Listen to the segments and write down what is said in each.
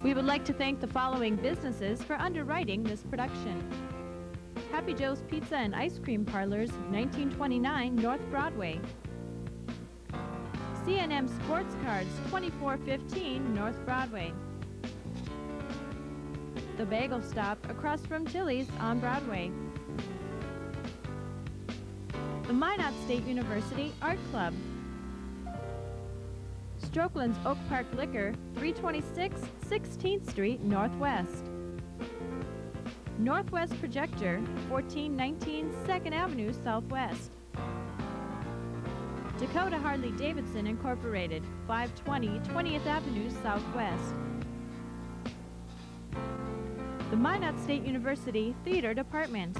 We would like to thank the following businesses for underwriting this production. Happy Joe's Pizza and Ice Cream Parlors, 1929 North Broadway. C&M Sports Cards, 2415 North Broadway. The Bagel Stop across from Tilly's on Broadway. The Minot State University Art Club. Strokeland's Oak Park Liquor, 326 16th Street Northwest. Northwest Projector, 1419 2nd Avenue Southwest. Dakota Harley-Davidson Incorporated, 520 20th Avenue Southwest. The Minot State University Theater Department.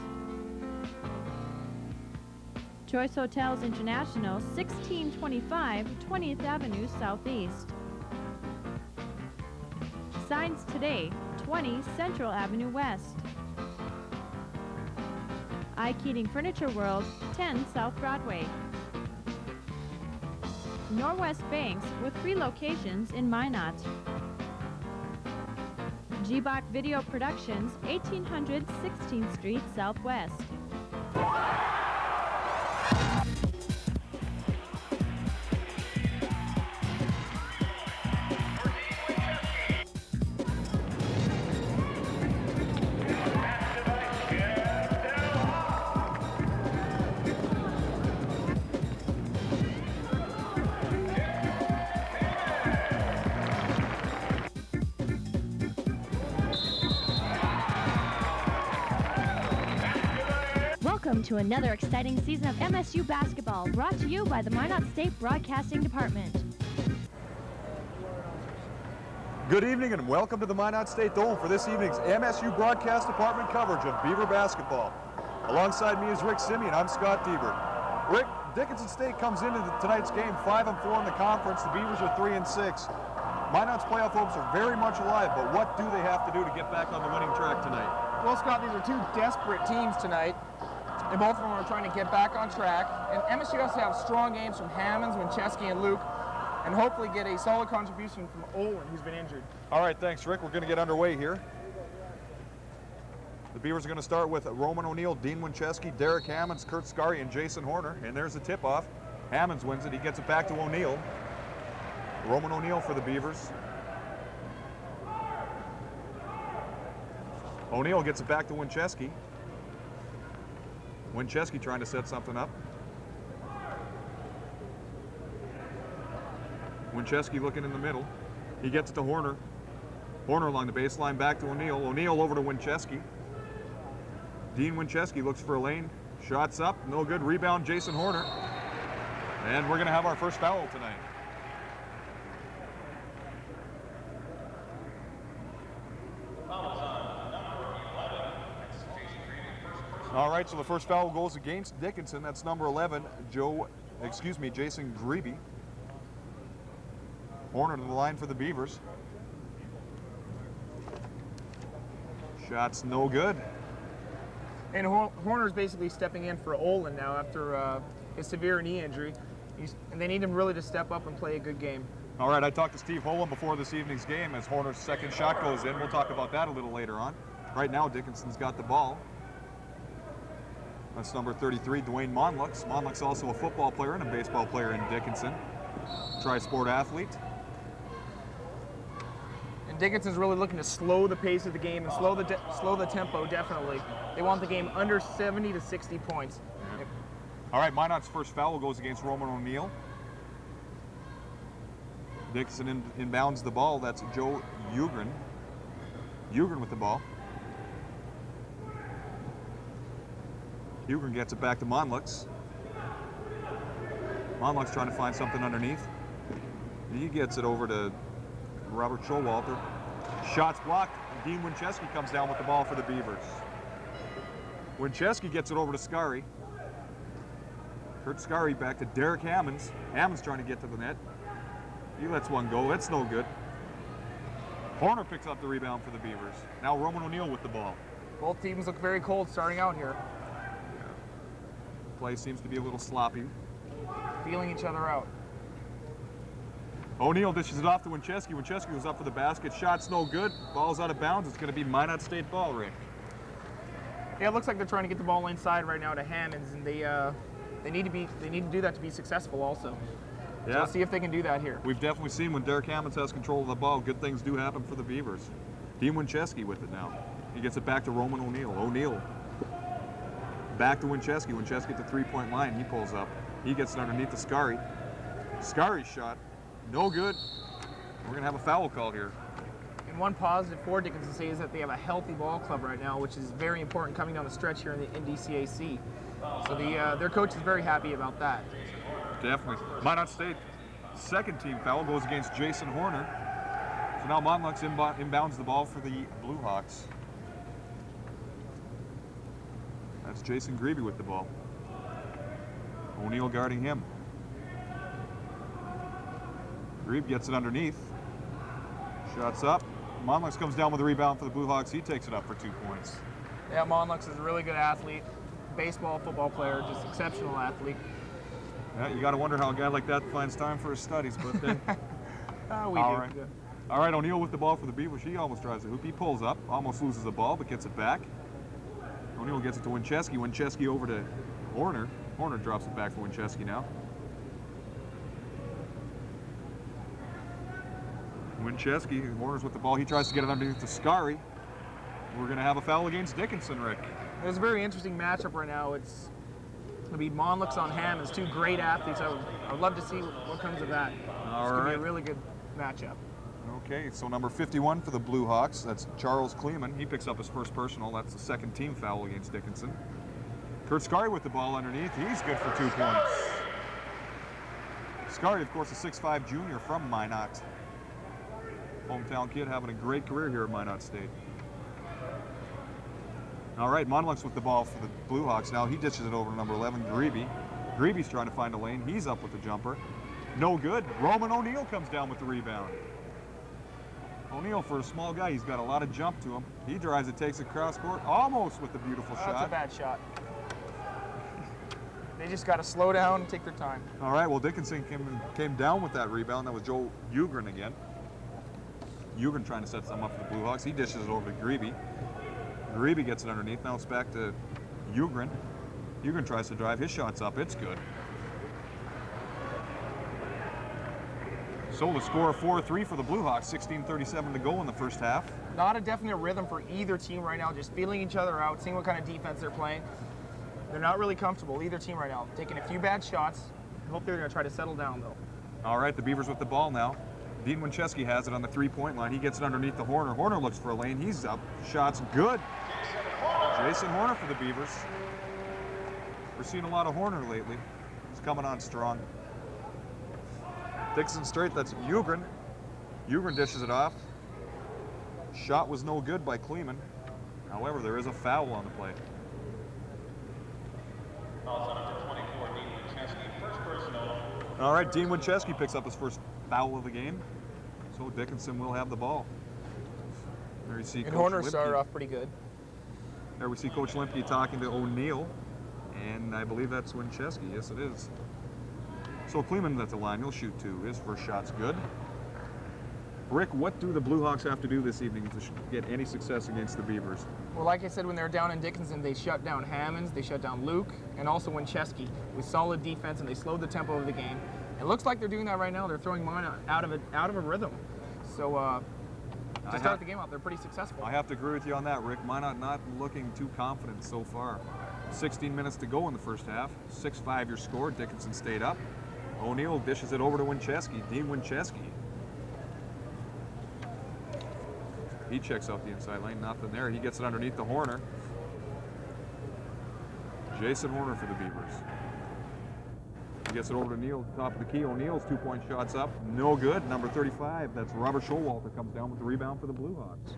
Choice Hotels International, 1625 20th Avenue Southeast. Signs Today, 20 Central Avenue West. I. Keating Furniture World, 10 South Broadway. Norwest Banks with 3 locations in Minot. G-Bach Video Productions, 1800 16th Street Southwest. Welcome to another exciting season of MSU basketball, brought to you by the Minot State Broadcasting Department. Good evening and welcome to the Minot State Dome for this evening's MSU Broadcast Department coverage of Beaver basketball. Alongside me is Rick Simeon. I'm Scott Diebert. Rick, Dickinson State comes into tonight's game 5-4 in the conference. The Beavers are 3-6. Minot's playoff hopes are very much alive, but what do they have to do to get back on the winning track tonight? Well, Scott, these are two desperate teams tonight. And both of them are trying to get back on track. And MSU has to have strong games from Hammonds, Winchesky, and Luke, and hopefully get a solid contribution from Olin, who's been injured. All right, thanks, Rick. We're going to get underway here. The Beavers are going to start with Roman O'Neill, Dean Winchesky, Derek Hammonds, Kurt Scary, and Jason Horner. And there's the tip-off. Hammonds wins it. He gets it back to O'Neill. Roman O'Neill for the Beavers. O'Neill gets it back to Winchesky. Winchesky trying to set something up. Winchesky looking in the middle. He gets it to Horner. Horner along the baseline, back to O'Neill. O'Neill over to Winchesky. Dean Winchesky looks for a lane. Shots up, no good. Rebound, Jason Horner. And we're going to have our first foul tonight. All right, so the first foul goes against Dickinson. That's number 11, Jason Grebe. Horner to the line for the Beavers. Shot's no good. And Horner's basically stepping in for Olin now after his severe knee injury. And they need him really to step up and play a good game. All right, I talked to Steve Holland before this evening's game as Horner's second shot goes in. We'll talk about that a little later on. Right now, Dickinson's got the ball. That's number 33, Dwayne Monlux. Monlux also a football player and a baseball player in Dickinson. Tri-sport athlete. And Dickinson's really looking to slow the pace of the game and slow the tempo, definitely. They want the game under 70 to 60 points. Yeah. All right, Minot's first foul goes against Roman O'Neill. Dickinson inbounds the ball. That's Joe Ugren. Ugren with the ball. Ugren gets it back to Monlux. Monlux trying to find something underneath. He gets it over to Robert Showalter. Shots blocked. Dean Winchesky comes down with the ball for the Beavers. Winchesky gets it over to Scary. Kurt Scary back to Derek Hammonds. Hammonds trying to get to the net. He lets one go. That's no good. Horner picks up the rebound for the Beavers. Now Roman O'Neill with the ball. Both teams look very cold starting out here. Play seems to be a little sloppy. Feeling each other out. O'Neill dishes it off to Winchesky. Winchesky goes up for the basket. Shot's no good. Ball's out of bounds. It's going to be Minot State ball, Rick. Yeah, it looks like they're trying to get the ball inside right now to Hammonds, and they need to do that to be successful also. Yeah. So we'll see if they can do that here. We've definitely seen when Derek Hammonds has control of the ball, good things do happen for the Beavers. Dean Winchesky with it now. He gets it back to Roman O'Neill. O'Neill back to Winchesky. Winchesky at the three-point line. He pulls up. He gets it underneath to Scary. Scari's shot, no good. We're going to have a foul call here. And one positive for Dickinson State is that they have a healthy ball club right now, which is very important coming down the stretch here in the NDCAC. So their coach is very happy about that. Definitely. Minot State, second team foul goes against Jason Horner. So now Montlux inbounds the ball for the Blue Hawks. That's Jason Grebe with the ball. O'Neill guarding him. Grebe gets it underneath. Shots up. Montlux comes down with a rebound for the Blue Hawks. He takes it up for 2 points. Yeah, Montlux is a really good athlete. Baseball, football player, just exceptional athlete. Yeah, you got to wonder how a guy like that finds time for his studies, but We All do. right. All right, O'Neill with the ball for the Beavers. He almost drives the hoop. He pulls up, almost loses the ball, but gets it back. O'Neill gets it to Winchesky. Winchesky over to Horner. Horner drops it back for Winchesky now. Winchesky, Horner's with the ball. He tries to get it underneath to Scary. We're going to have a foul against Dickinson, Rick. It's a very interesting matchup right now. It's going to be Montlux on Hammonds, two great athletes. I would love to see what comes of that. All It's going to right. be a really good matchup. Okay, so number 51 for the Blue Hawks, that's Charles Kleeman. He picks up his first personal. That's the second team foul against Dickinson. Kurt Scary with the ball underneath. He's good for 2 points. Scary, of course, a 6'5 junior from Minot. Hometown kid having a great career here at Minot State. All right, Montlux with the ball for the Blue Hawks now. He dishes it over to number 11, Grebe. Grebe's trying to find a lane. He's up with the jumper. No good. Roman O'Neill comes down with the rebound. O'Neill, for a small guy, he's got a lot of jump to him. He drives it, takes it cross court, almost with the beautiful shot. That's a bad shot. They just got to slow down and take their time. All right, well, Dickinson came down with that rebound. That was Joe Ugrin again. Ugrin trying to set something up for the Blue Hawks. He dishes it over to Grebe. Grebe gets it underneath. Now it's back to Ugrin. Ugrin tries to drive. His shot's up. It's good. So the score 4-3 for the Blue Hawks. 16:37 to go in the first half. Not a definite rhythm for either team right now, just feeling each other out, seeing what kind of defense they're playing. They're not really comfortable, either team right now. Taking a few bad shots. I hope they're going to try to settle down, though. All right, the Beavers with the ball now. Dean Winchesky has it on the three-point line. He gets it underneath the Horner. Horner looks for a lane. He's up. Shot's good. Jason Horner for the Beavers. We're seeing a lot of Horner lately. He's coming on strong. Dixon straight, that's Ugrin. Ugrin dishes it off. Shot was no good by Kleeman. However, there is a foul on the play. All right, Dean Winchesky picks up his first foul of the game. So Dickinson will have the ball. There you see And Coach Horner Limke. started off pretty good. There we see Coach Limke talking to O'Neill. And I believe that's Winchesky. Yes, it is. So Kleeman at the line. He'll shoot two. His first shot's good. Rick, what do the Blue Hawks have to do this evening to get any success against the Beavers? Well, like I said, when they were down in Dickinson, they shut down Hammonds, they shut down Luke, and also Winchesky with solid defense, and they slowed the tempo of the game. It looks like they're doing that right now. They're throwing mine out of a rhythm. So to start the game out, they're pretty successful. I have to agree with you on that, Rick. Minot not looking too confident so far. 16 minutes to go in the first half. 6-5 your score. Dickinson stayed up. O'Neill dishes it over to Winchesky. Dean Winchesky. He checks out the inside lane. Nothing there. He gets it underneath the Horner. Jason Horner for the Beavers. He gets it over to Neal, top of the key. O'Neill's 2-point shot's up. No good. Number 35, that's Robert Showalter, comes down with the rebound for the Blue Hawks.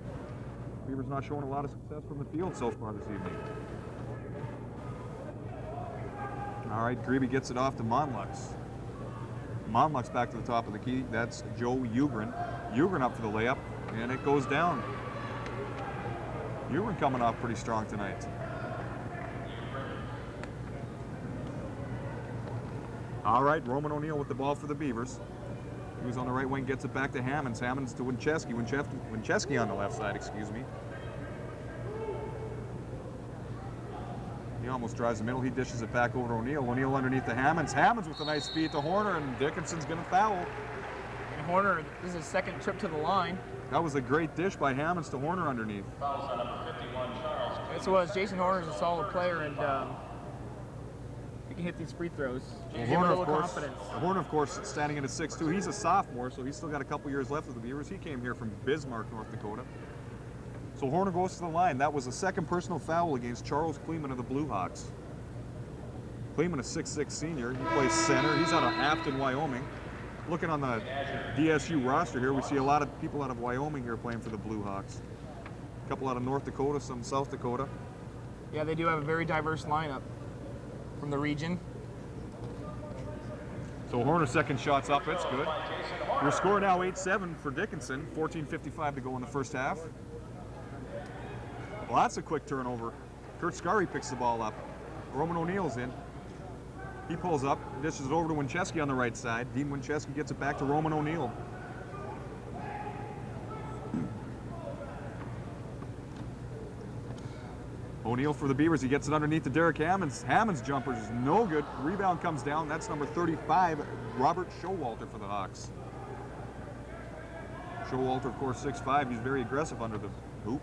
Beavers not showing a lot of success from the field so far this evening. All right, Grebe gets it off to Montlux. Montlux back to the top of the key. That's Joe Ugrin. Ugrin up for the layup, and it goes down. Ugrin coming off pretty strong tonight. All right, Roman O'Neill with the ball for the Beavers. He was on the right wing, gets it back to Hammonds. Hammonds to Winchesky. Winchesky on the left side, excuse me. He almost drives the middle. He dishes it back over to O'Neill. O'Neill underneath to Hammonds. Hammonds with a nice feed to Horner, and Dickinson's going to foul. And Horner, this is his second trip to the line. That was a great dish by Hammonds to Horner underneath. Fouls on number 51, Charles. Yes, it was. Jason Horner's a solid player, and he can hit these free throws. Give him a little confidence. Horner, of course, standing in at 6'2". He's a sophomore, so he's still got a couple years left with the Beavers. He came here from Bismarck, North Dakota. So Horner goes to the line. That was the second personal foul against Charles Kleeman of the Blue Hawks. Kleeman, a 6'6" senior. He plays center. He's out of Afton, Wyoming. Looking on the DSU roster here, we see a lot of people out of Wyoming here playing for the Blue Hawks. A couple out of North Dakota, some South Dakota. Yeah, they do have a very diverse lineup from the region. So Horner's second shot's up. It's good. Your score now 8-7 for Dickinson. 14:55 to go in the first half. Well, that's a quick turnover. Kurt Scarry picks the ball up. Roman O'Neill's in. He pulls up, dishes it over to Winchesky on the right side. Dean Winchesky gets it back to Roman O'Neill. O'Neill for the Beavers. He gets it underneath to Derek Hammonds. Hammonds' jumper is no good. Rebound comes down. That's number 35, Robert Showalter for the Hawks. Showalter, of course, 6'5". He's very aggressive under the hoop.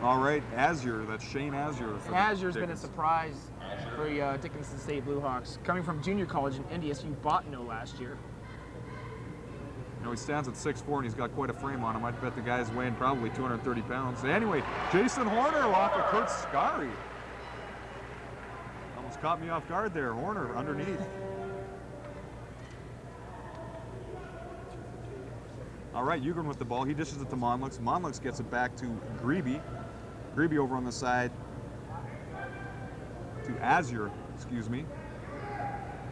All right, Azure. That's Shane Azure. Azure's been a surprise for the Dickinson State Blue Hawks, coming from junior college in NDSU Bottineau last year. You know, he stands at 6'4", and he's got quite a frame on him. I'd bet the guy's weighing probably 230 pounds. Anyway, Jason Horner off of Kurt Scarry. Almost caught me off guard there. Horner underneath. All right, Ugrin with the ball. He dishes it to Monlux. Monlux gets it back to Grebe. Grebe over on the side to Azure, excuse me.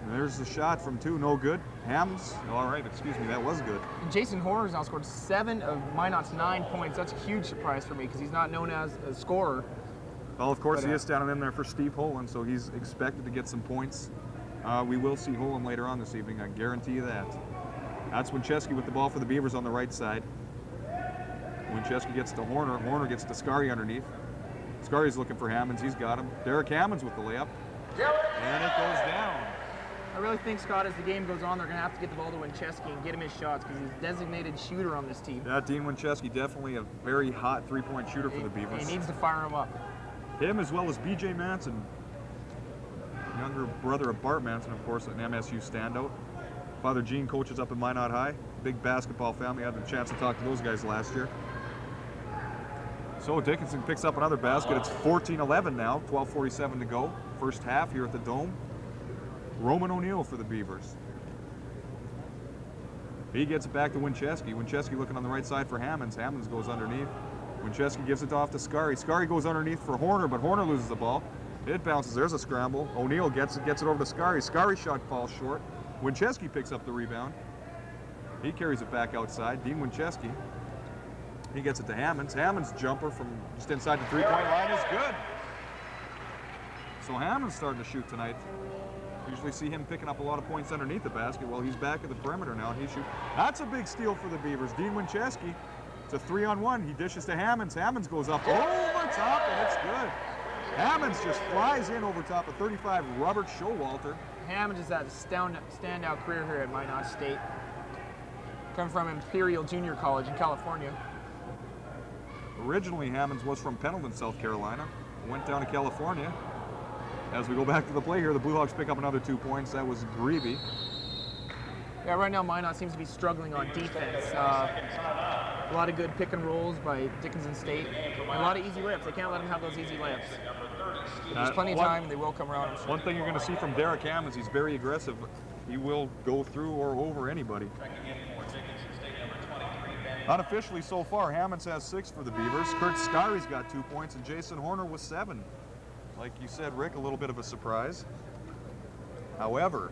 And there's the shot from 2, no good. Hammonds, all right, excuse me, that was good. And Jason Horner's now scored 7 of Minot's 9 points. That's a huge surprise for me because he's not known as a scorer. Well, of course, he is standing in there for Steve Holen, so he's expected to get some points. We will see Holen later on this evening, I guarantee you that. That's Winchesky with the ball for the Beavers on the right side. Winchesky gets to Horner. Horner gets to Scarry underneath. Scarry's looking for Hammonds. He's got him. Derek Hammonds with the layup. And it goes down. I really think, Scott, as the game goes on, they're going to have to get the ball to Winchesky and get him his shots because he's a designated shooter on this team. Yeah, Dean Winchesky, definitely a very hot three-point shooter for the Beavers. He needs to fire him up. Him as well as B.J. Manson, younger brother of Bart Manson, of course, an MSU standout. Father Gene coaches up at Minot High. Big basketball family. I had the chance to talk to those guys last year. So Dickinson picks up another basket. It's 14-11 now, 12:47 to go. First half here at the Dome. Roman O'Neill for the Beavers. He gets it back to Winchesky. Winchesky looking on the right side for Hammonds. Hammonds goes underneath. Winchesky gives it off to Scarry. Scarry goes underneath for Horner, but Horner loses the ball. It bounces. There's a scramble. O'Neill gets it over to Scarry. Scarry's shot falls short. Winchesky picks up the rebound. He carries it back outside. Dean Winchesky. He gets it to Hammonds. Hammonds' jumper from just inside the three-point line is good. So Hammonds starting to shoot tonight. Usually see him picking up a lot of points underneath the basket. Well, he's back at the perimeter now, and he shoots. That's a big steal for the Beavers. Dean Winchesky. It's a 3-on-1. He dishes to Hammonds. Hammonds goes up over top, and it's good. Hammonds just flies in over top of 35, Robert Showalter. Hammonds has had a standout career here at Minot State. Come from Imperial Junior College in California. Originally, Hammonds was from Pendleton, South Carolina. Went down to California. As we go back to the play here, the Blue Hawks pick up another 2 points. That was Grebe. Yeah, right now Minot seems to be struggling on defense. A lot of good pick and rolls by Dickinson State. And a lot of easy layups. They can't let them have those easy layups. There's plenty of time, and they will come around. I'm sure. One thing you're going to see from Derek Hammonds, he's very aggressive. He will go through or over anybody. Unofficially so far, Hammonds has 6 for the Beavers. Kurt Scarry's got 2 points, and Jason Horner with 7. Like you said, Rick, a little bit of a surprise. However,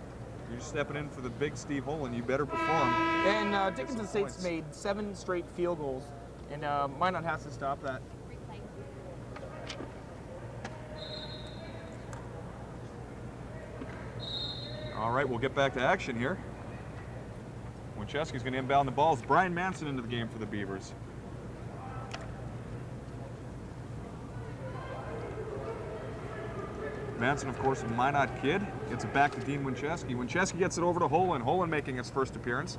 you're stepping in for the big Steve Holen, you better perform. And Dickinson State's made 7 straight field goals, and Minot has to stop that. All right, we'll get back to action here. Winchesky's going to inbound the ball. It's Brian Manson into the game for the Beavers. Manson, of course, a Minot kid. Gets it back to Dean Winchesky. Winchesky gets it over to Holen. Holen making his first appearance.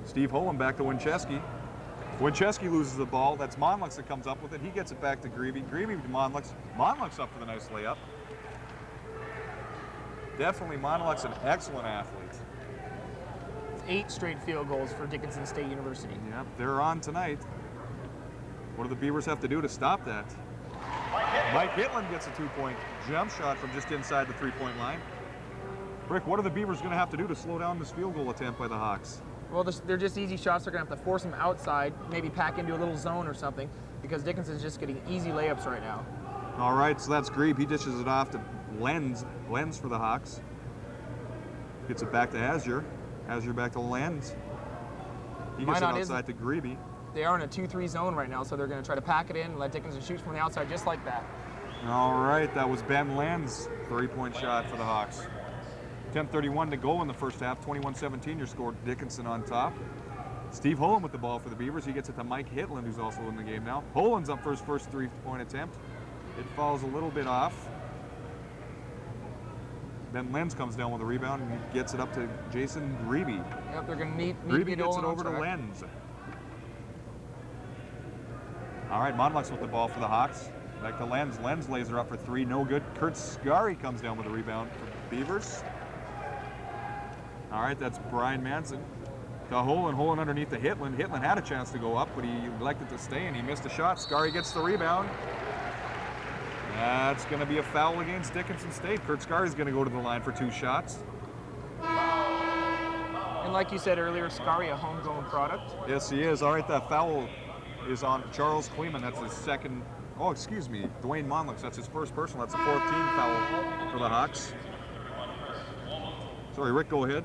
Steve Holen back to Winchesky. Winchesky loses the ball. That's Monlux that comes up with it. He gets it back to Greeby. Greeby to Monlux. Monlux up for the nice layup. Definitely Monlux, an excellent athlete. 8 straight field goals for Dickinson State University. Yep, they're on tonight. What do the Beavers have to do to stop that? Mike Hitland gets a 2-point jump shot from just inside the 3-point line. Rick, what are the Beavers going to have to do to slow down this field goal attempt by the Hawks? Well, they're just easy shots. They're going to have to force them outside, maybe pack into a little zone or something, because Dickinson's just getting easy layups right now. All right, so that's Grebe. He dishes it off to Lenz. Lenz for the Hawks. Gets it back to Azure. Azure back to Lenz. He gets it outside to Grebe. They are in a 2-3 zone right now, so they're going to try to pack it in and let Dickinson shoot from the outside just like that. All right, that was Ben Lenz, 3-point shot for the Hawks. 10:31 to go in the first half, 21-17 your score, Dickinson on top. Steve Holen with the ball for the Beavers. He gets it to Mike Hitland, who's also in the game now. Holen's up for his first 3-point attempt. It falls a little bit off. Then Lenz comes down with a rebound and he gets it up to Jason Grebe. Yep, they're going to need Grebe gets it over to Lenz. All right, Monlux with the ball for the Hawks. Back to Lenz. Lenz lays her up for 3, no good. Kurt Scary comes down with a rebound for the Beavers. All right, that's Brian Manson. To Holen. Holen underneath to Hitland. Hitland had a chance to go up, but he elected to stay and he missed a shot. Scary gets the rebound. That's going to be a foul against Dickinson State. Kurt Scari's going to go to the line for 2 shots. And like you said earlier, Scary, a homegrown product. Yes, he is. All right, that foul is on Charles Kleeman. That's his second. Oh, excuse me, Dwayne Monlux. That's his first personal. That's a 14 foul for the Hawks. Sorry, Rick, go ahead.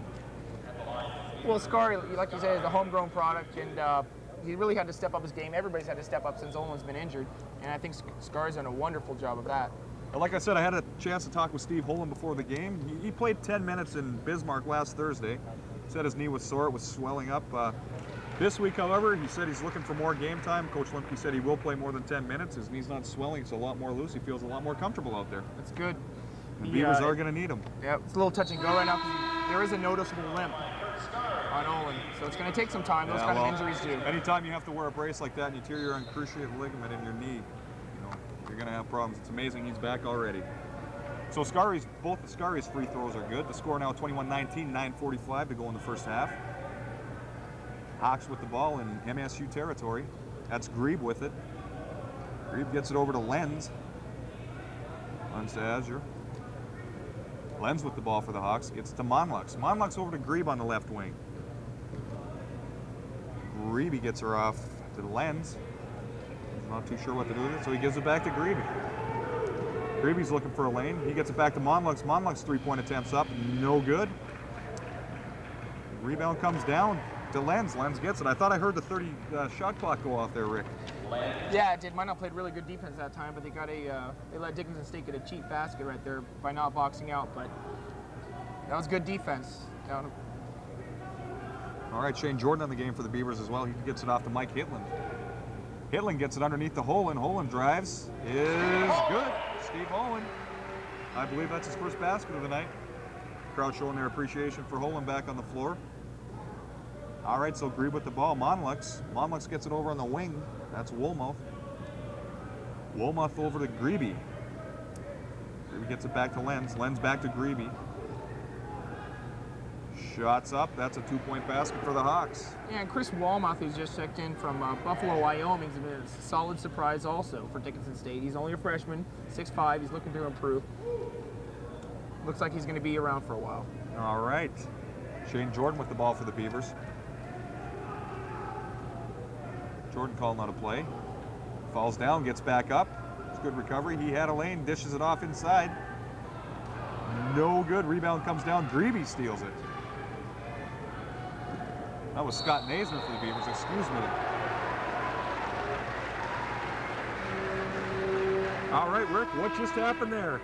Well, Scary, like you said, is a homegrown product, and he really had to step up his game. Everybody's had to step up since Olin's been injured, and I think Scary's done a wonderful job of that. Like I said, I had a chance to talk with Steve Holen before the game. He played 10 minutes in Bismarck last Thursday. Said his knee was sore, it was swelling up. This week, however, he said he's looking for more game time. Coach Lemke said he will play more than 10 minutes. His knee's not swelling, it's a lot more loose. He feels a lot more comfortable out there. That's good. The Beavers are going to need him. Yeah, it's a little touch and go right now because there is a noticeable limp on Olin, so it's going to take some time. Those kind of injuries do. Anytime you have to wear a brace like that and you tear your cruciate ligament in your knee, you're going to have problems. It's amazing he's back already. So both the Scari's free throws are good. The score now 21-19, 9:45 to go in the first half. Hawks with the ball in MSU territory. That's Grebe with it. Grebe gets it over to Lenz. Lenz to Azure. Lenz with the ball for the Hawks. Gets to Monlux. Monlux over to Grebe on the left wing. Grebe gets her off to Lenz. He's not too sure what to do with it, so he gives it back to Grebe. Grebe's looking for a lane. He gets it back to Monlux. Monlux 3-point attempts up. No good. Rebound comes down to Lenz. Lenz gets it. I thought I heard the 30 shot clock go off there, Rick. Yeah, it did. Minot played really good defense that time, but they let Dickinson State get a cheap basket right there by not boxing out. But that was good defense. All right, Shane Jordan on the game for the Beavers as well. He gets it off to Mike Hitland. Hitland gets it underneath the Holen. Holen drives. Is good. Steve Holen. I believe that's his first basket of the night. Crowd showing their appreciation for Holen back on the floor. All right, so Grebe with the ball. Monlux. Monlux gets it over on the wing. That's Woolmuth. Woolmuth over to Grebe. Grebe gets it back to Lenz. Lenz back to Grebe. Shots up. That's a 2-point basket for the Hawks. Yeah, and Chris Woolmuth, who's just checked in from Buffalo, Wyoming, has been a solid surprise also for Dickinson State. He's only a freshman, 6'5". He's looking to improve. Looks like he's going to be around for a while. All right. Shane Jordan with the ball for the Beavers. Jordan calling out a play. Falls down, gets back up. It's a good recovery. He had a lane, dishes it off inside. No good. Rebound comes down. Grebe steals it. That was Scott Naisner for the Beavers. Excuse me. All right, Rick, what just happened there?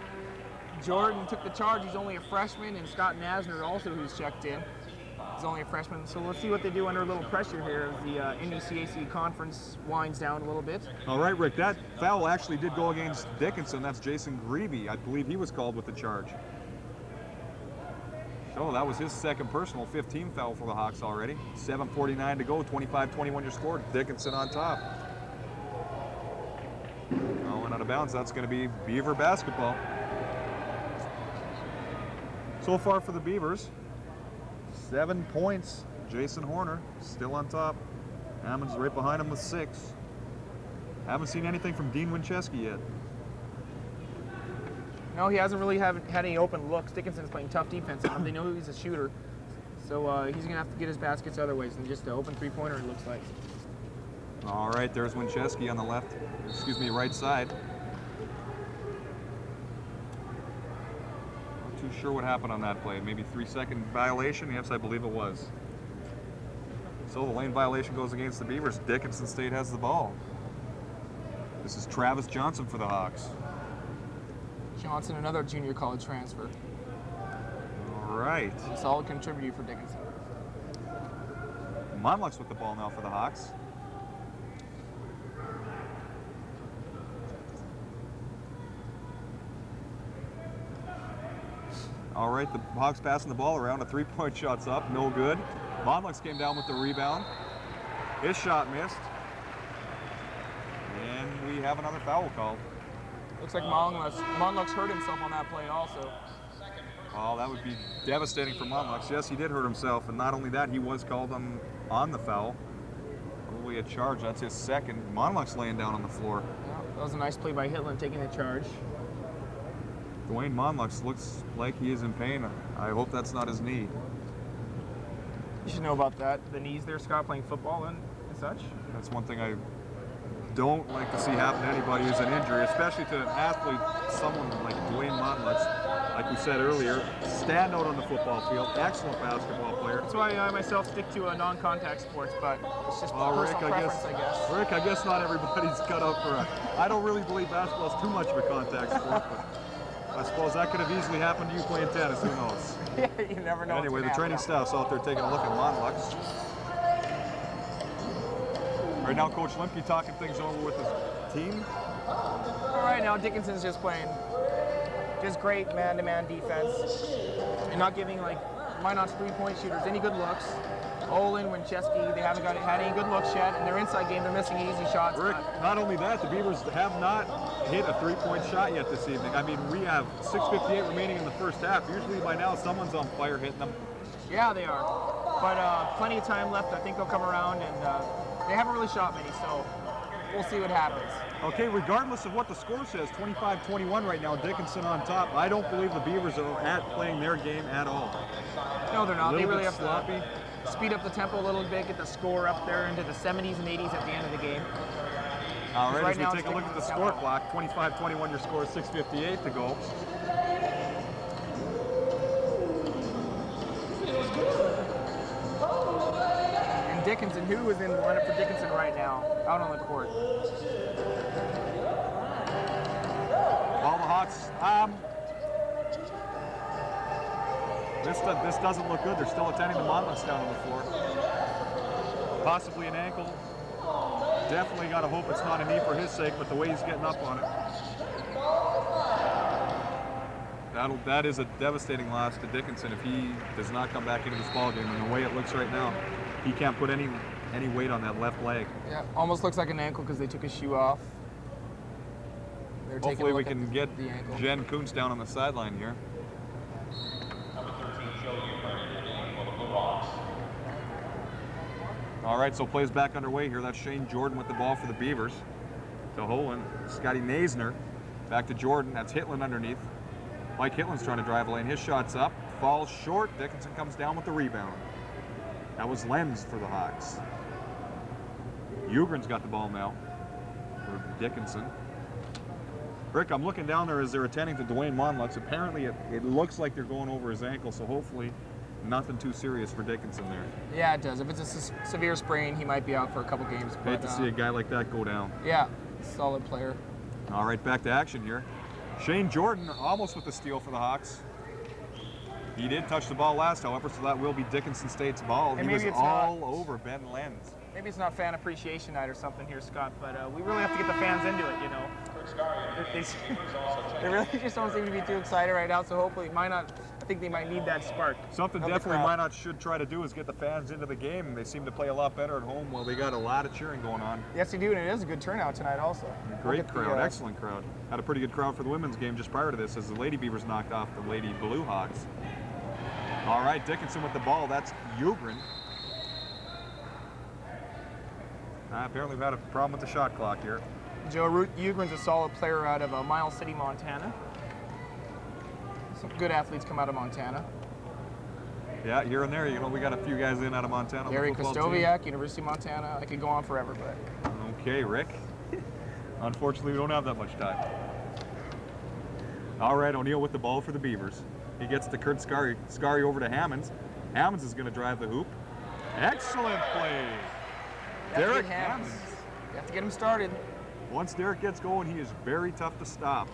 Jordan took the charge. He's only a freshman, and Scott Nasner also, who's checked in. He's only a freshman, so we'll see what they do under a little pressure here as the NECAC conference winds down a little bit. All right, Rick, that foul actually did go against Dickinson. That's Jason Greavy. I believe he was called with the charge. So that was his second personal, 15 foul for the Hawks already. 7:49 to go, 25-21 your score. Dickinson on top. Oh, and out of bounds, that's going to be Beaver basketball. So far for the Beavers, 7 points. Jason Horner still on top. Hammond's right behind him with 6. Haven't seen anything from Dean Winchesky yet. No, he hasn't really had any open looks. Dickinson's playing tough defense on him. They know he's a shooter, so he's going to have to get his baskets other ways than just an open three-pointer, it looks like. All right, there's Winchesky on the right side. Not too sure what happened on that play. Maybe 3-second violation? Yes, I believe it was. So the lane violation goes against the Beavers. Dickinson State has the ball. This is Travis Johnson for the Hawks. Johnson, another junior college transfer. All right. A solid contributor for Dickinson. Monluck's with the ball now for the Hawks. All right, the Hawks passing the ball around. A three-point shot's up, no good. Monluck's came down with the rebound. His shot missed. And we have another foul called. Looks like Monluck's hurt himself on that play also. Oh, that would be devastating for Monluck. Yes, he did hurt himself, and not only that, he was called on the foul. Probably a charge. That's his second. Monluck's laying down on the floor. Yeah, that was a nice play by Hitler taking the charge. Dwayne Monluck looks like he is in pain. I hope that's not his knee. You should know about that. The knees there, Scott, playing football and such. That's one thing I don't like to see happen to anybody who's an injury, especially to an athlete, someone like Dwayne Monluck. Like we said earlier, stand out on the football field, excellent basketball player. That's why I myself stick to non-contact sports, but it's just personal preference, I guess. Rick, I guess not everybody's cut out for it. I don't really believe basketball is too much of a contact sport, but I suppose that could have easily happened to you playing tennis, who knows? Yeah, you never know. Anyway, the training staff's out there taking a look at Monluck. Right now, Coach Lemke talking things over with his team. All right, now Dickinson's just playing just great man-to-man defense and not giving Minot's three-point shooters any good looks. Olin, Winchesky, they haven't had any good looks yet. In their inside game, they're missing easy shots. Rick, not only that, the Beavers have not hit a three-point shot yet this evening. I mean, we have 6:58 remaining in the first half. Usually by now, someone's on fire hitting them. Yeah, they are. But plenty of time left. I think they'll come around, and they haven't really shot many, so we'll see what happens. Okay, regardless of what the score says, 25-21 right now, Dickinson on top. I don't believe the Beavers are playing their game at all. No, they're not. They really have sloppy. To speed up the tempo a little bit, get the score up there into the 70s and 80s at the end of the game. All right, as we now take a look at the score clock, 25-21 your score, 6:58 to go. And Dickinson, who is in the lineup for Dickinson right now, out on the court? All the Hawks. This doesn't look good. They're still attending the Monmouths down on the floor. Possibly an ankle. Definitely got to hope it's not a knee for his sake, but the way he's getting up on it. That is a devastating loss to Dickinson if he does not come back into this ballgame. And the way it looks right now, he can't put any weight on that left leg. Yeah, almost looks like an ankle because they took his shoe off. Hopefully we can get Jen Kuntz down on the sideline here. All right, so plays back underway here. That's Shane Jordan with the ball for the Beavers. To Holen, Scotty Naisner. Back to Jordan. That's Hitland underneath. Mike Hitland's trying to drive a lane. His shot's up, falls short. Dickinson comes down with the rebound. That was Lenz for the Hawks. Ugrin's got the ball now for Dickinson. Rick, I'm looking down there as they're attending to Dwayne Monluck. Apparently it looks like they're going over his ankle, so hopefully nothing too serious for Dickinson there. Yeah, it does. If it's a severe sprain, he might be out for a couple games. Hate to see a guy like that go down. Yeah, solid player. All right, back to action here. Shane Jordan almost with the steal for the Hawks. He did touch the ball last, however, so that will be Dickinson State's ball. And he was maybe it's all over Ben Lenz. Maybe it's not fan appreciation night or something here, Scott, but we really have to get the fans into it, you know. They really just don't seem to be too excited right now, so hopefully I think they might need that spark. Something definitely Minot should try to do is get the fans into the game. They seem to play a lot better at home while they got a lot of cheering going on. Yes, they do, and it is a good turnout tonight also. Great crowd, excellent crowd. Had a pretty good crowd for the women's game just prior to this as the Lady Beavers knocked off the Lady Blue Hawks. All right, Dickinson with the ball. That's Ugrin. Apparently we've had a problem with the shot clock here. Joe Ugrin's a solid player out of Miles City, Montana. Some good athletes come out of Montana. Yeah, here and there, you know, we got a few guys in out of Montana. Gary Kostoviak, University of Montana. I could go on forever, but. Okay, Rick. Unfortunately, we don't have that much time. All right, O'Neill with the ball for the Beavers. He gets to Kurt Scary. Scary over to Hammonds. Hammonds is going to drive the hoop. Excellent play. Derek Hammonds. You have to get him started. Once Derek gets going, he is very tough to stop.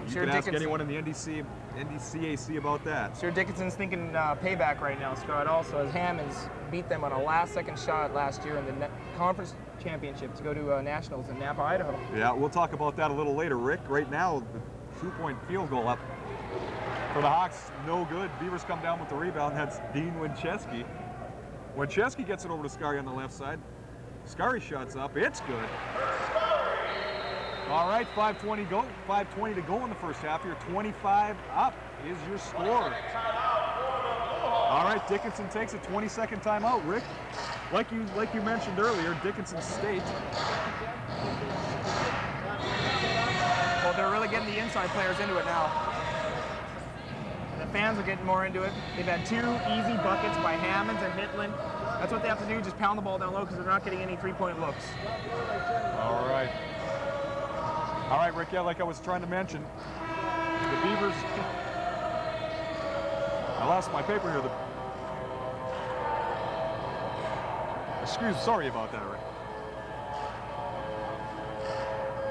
You can ask anyone in the NDCAC about that. Sure, Dickinson's thinking payback right now, Scott, also, as Hammonds beat them on a last-second shot last year in the conference championship to go to nationals in Napa, Idaho. Yeah, we'll talk about that a little later, Rick. Right now, the 2-point field goal up for the Hawks, no good. Beavers come down with the rebound. That's Dean Winchesky. Winchesky gets it over to Scary on the left side. Scary shots up. It's good. All right, 5:20 to go in the first half. Your 25 up is your score. All right, Dickinson takes a 20-second timeout. Rick, like you mentioned earlier, Dickinson State. Well, they're really getting the inside players into it now. The fans are getting more into it. They've had 2 easy buckets by Hammonds and Hitland. That's what they have to do, just pound the ball down low because they're not getting any 3-point looks. All right. All right, Rick, yeah, like I was trying to mention, the Beavers, I lost my paper here. Sorry about that, Rick.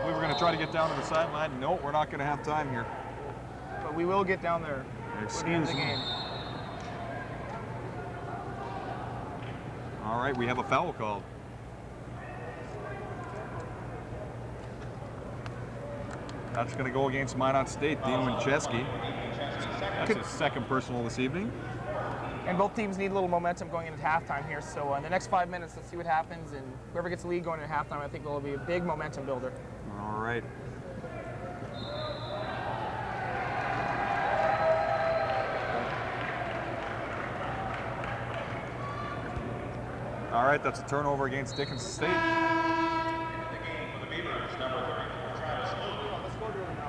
We were going to try to get down to the sideline. No, we're not going to have time here. But we will get down there. Excuse me. Game. All right, we have a foul called. That's going to go against Minot State, Dean Winchesky. That's his second personal this evening. And both teams need a little momentum going into halftime here. So in the next 5 minutes, let's see what happens. And whoever gets the lead going into halftime, I think will be a big momentum builder. All right. All right, that's a turnover against Dickinson State.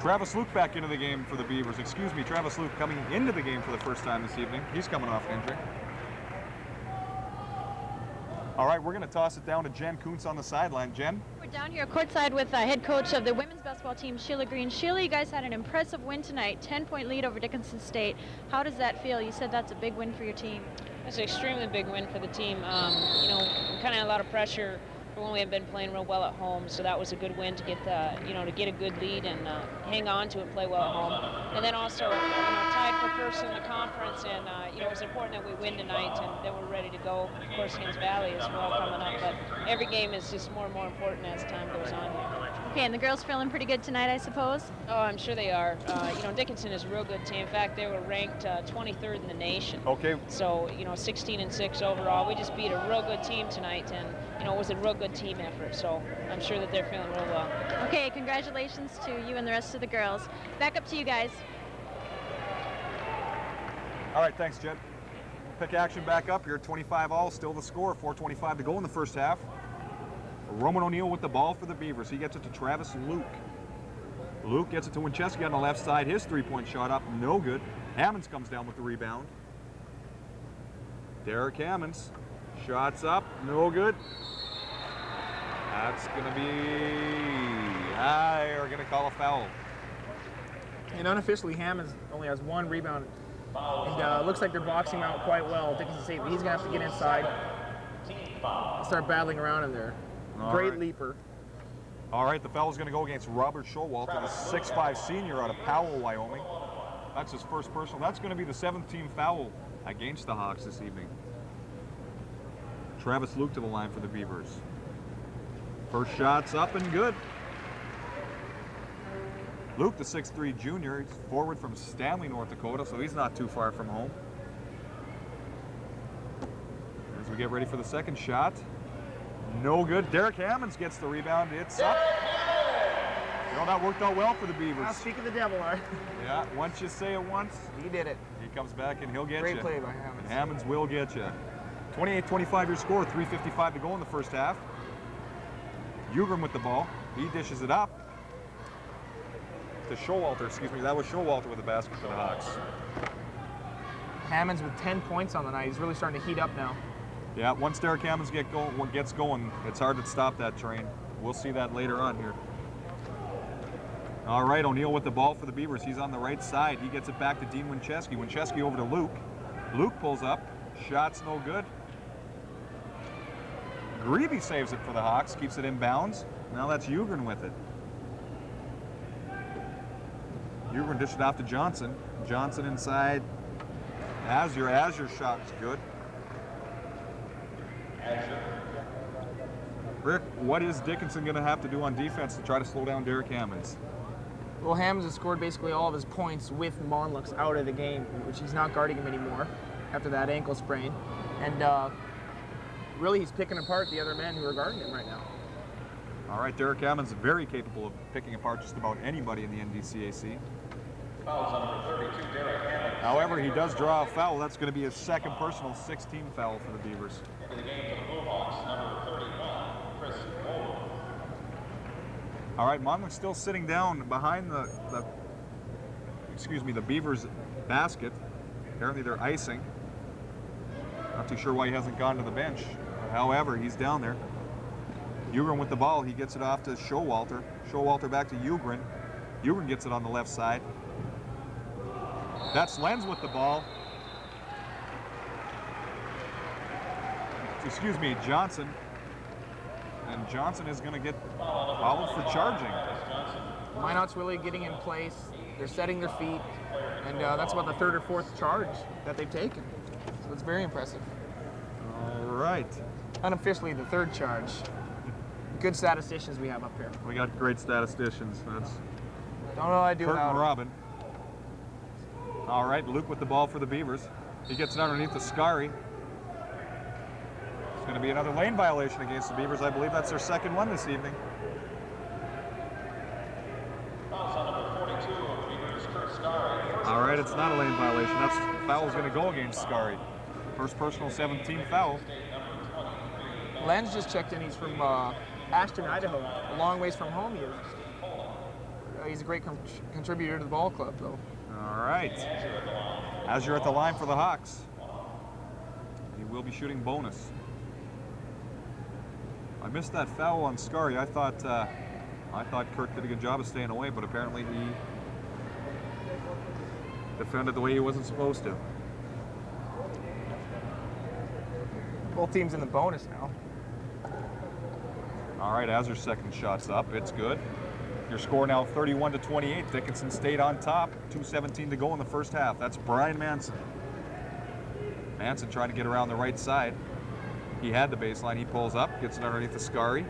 Travis Luke back into the game for the Beavers. Excuse me, Travis Luke coming into the game for the first time this evening. He's coming off an injury. All right, we're going to toss it down to Jen Kuntz on the sideline. Jen? We're down here courtside with head coach of the women's basketball team, Sheila Green. Sheila, you guys had an impressive win tonight, 10-point lead over Dickinson State. How does that feel? You said that's a big win for your team. It's an extremely big win for the team. You know, we kind of had a lot of pressure for when we have been playing real well at home, so that was a good win to get to get a good lead and hang on to it, play well at home. And then also, tied for first in the conference, and it was important that we win tonight and that we're ready to go. Of course, against Valley as well coming up, but every game is just more and more important as time goes on here. Okay, and the girls feeling pretty good tonight, I suppose? Oh, I'm sure they are. Dickinson is a real good team. In fact, they were ranked 23rd in the nation. Okay. So, 16-6 overall. We just beat a real good team tonight, and it was a real good team effort. So I'm sure that they're feeling real well. Okay, congratulations to you and the rest of the girls. Back up to you guys. All right, thanks, Jen. Pick action back up here. 25 all, still the score. 4:25 to go in the first half. Roman O'Neill with the ball for the Beavers. He gets it to Travis Luke. Luke gets it to Winchesky on the left side. His 3-point shot up, no good. Hammonds comes down with the rebound. Derek Hammonds. Shots up, no good. That's going to be... They're going to call a foul. And unofficially, Hammonds only has 1 rebound. And looks like they're boxing him out quite well, Dickinson State. But he's going to have to get inside and start battling around in there. Great leaper. All right, the foul is going to go against Robert Showalter, the 6'5" senior out of Powell, Wyoming. That's his first personal. That's going to be the 7th team foul against the Hawks this evening. Travis Luke to the line for the Beavers. First shot's up and good. Luke, the 6'3" junior, he's forward from Stanley, North Dakota, so he's not too far from home. As we get ready for the second shot. No good. Derek Hammonds gets the rebound. It's up. You know, that worked out well for the Beavers. Now speak of the devil, Art. Yeah, once you say it once, He did it. he comes back and he'll get you. Great play by Hammonds. And Hammonds will get you. 28-25 your score, 3:55 to go in the first half. Ugram with the ball. He dishes it up to Showalter. Excuse me, that was Showalter with the basket for the Hawks. Hammonds with 10 points on the night. He's really starting to heat up now. Yeah, once Derek Hammonds gets going, it's hard to stop that train. We'll see that later on here. All right, O'Neill with the ball for the Beavers. He's on the right side. He gets it back to Dean Winchesky. Winchesky over to Luke. Luke pulls up. Shot's no good. Greavy saves it for the Hawks, keeps it in bounds. Now that's Ugrin with it. Ugrin dished it off to Johnson. Johnson inside. Azure shot's good. Rick, what is Dickinson going to have to do on defense to try to slow down Derek Hammonds? Well, Hammonds has scored basically all of his points with Monlux out of the game, which he's not guarding him anymore after that ankle sprain. And really, he's picking apart the other men who are guarding him right now. All right, Derek Hammonds is very capable of picking apart just about anybody in the NDCAC. Fouls on number 32, Derek Hammonds. However, he does draw a foul. That's going to be his second personal 16 foul for the Beavers. Into the game for the Bullhawks, number 31, Chris Moore. All right, Monmouth's still sitting down behind the Beavers basket. Apparently they're icing. Not too sure why he hasn't gone to the bench. However, he's down there. Ugrin with the ball. He gets it off to Showalter. Showalter back to Ugrin. Ugrin gets it on the left side. That's Lenz with the ball. Excuse me, Johnson. And Johnson is going to get fouled for charging. Minot's really getting in place. They're setting their feet. And that's about the third or fourth charge that they've taken. So it's very impressive. All right. Unofficially, the third charge. Good statisticians we have up here. We got great statisticians. That's Don't know what I do Kurt without and them. Robin. All right, Luke with the ball for the Beavers. He gets it underneath the Scary. It's going to be another lane violation against the Beavers. I believe that's their second one this evening. Fouls on number 42 of the Beavers, Kurt Scary. All right, it's not a lane violation. That's foul is going to go against Scary. First personal 17 foul. Lenz just checked in. He's from Ashton, Idaho. A long ways from home he is. He's a great contributor to the ball club, though. All right. Azure at the line for the Hawks. He will be shooting bonus. I missed that foul on Scary. I thought Kurt did a good job of staying away, but apparently he defended the way he wasn't supposed to. Both teams in the bonus now. All right, Azure's second shot's up. It's good. Your score now 31-28. Dickinson stayed on top. 2:17 to go in the first half. That's Brian Manson. Manson trying to get around the right side. He had the baseline. He pulls up, gets it underneath the Scary.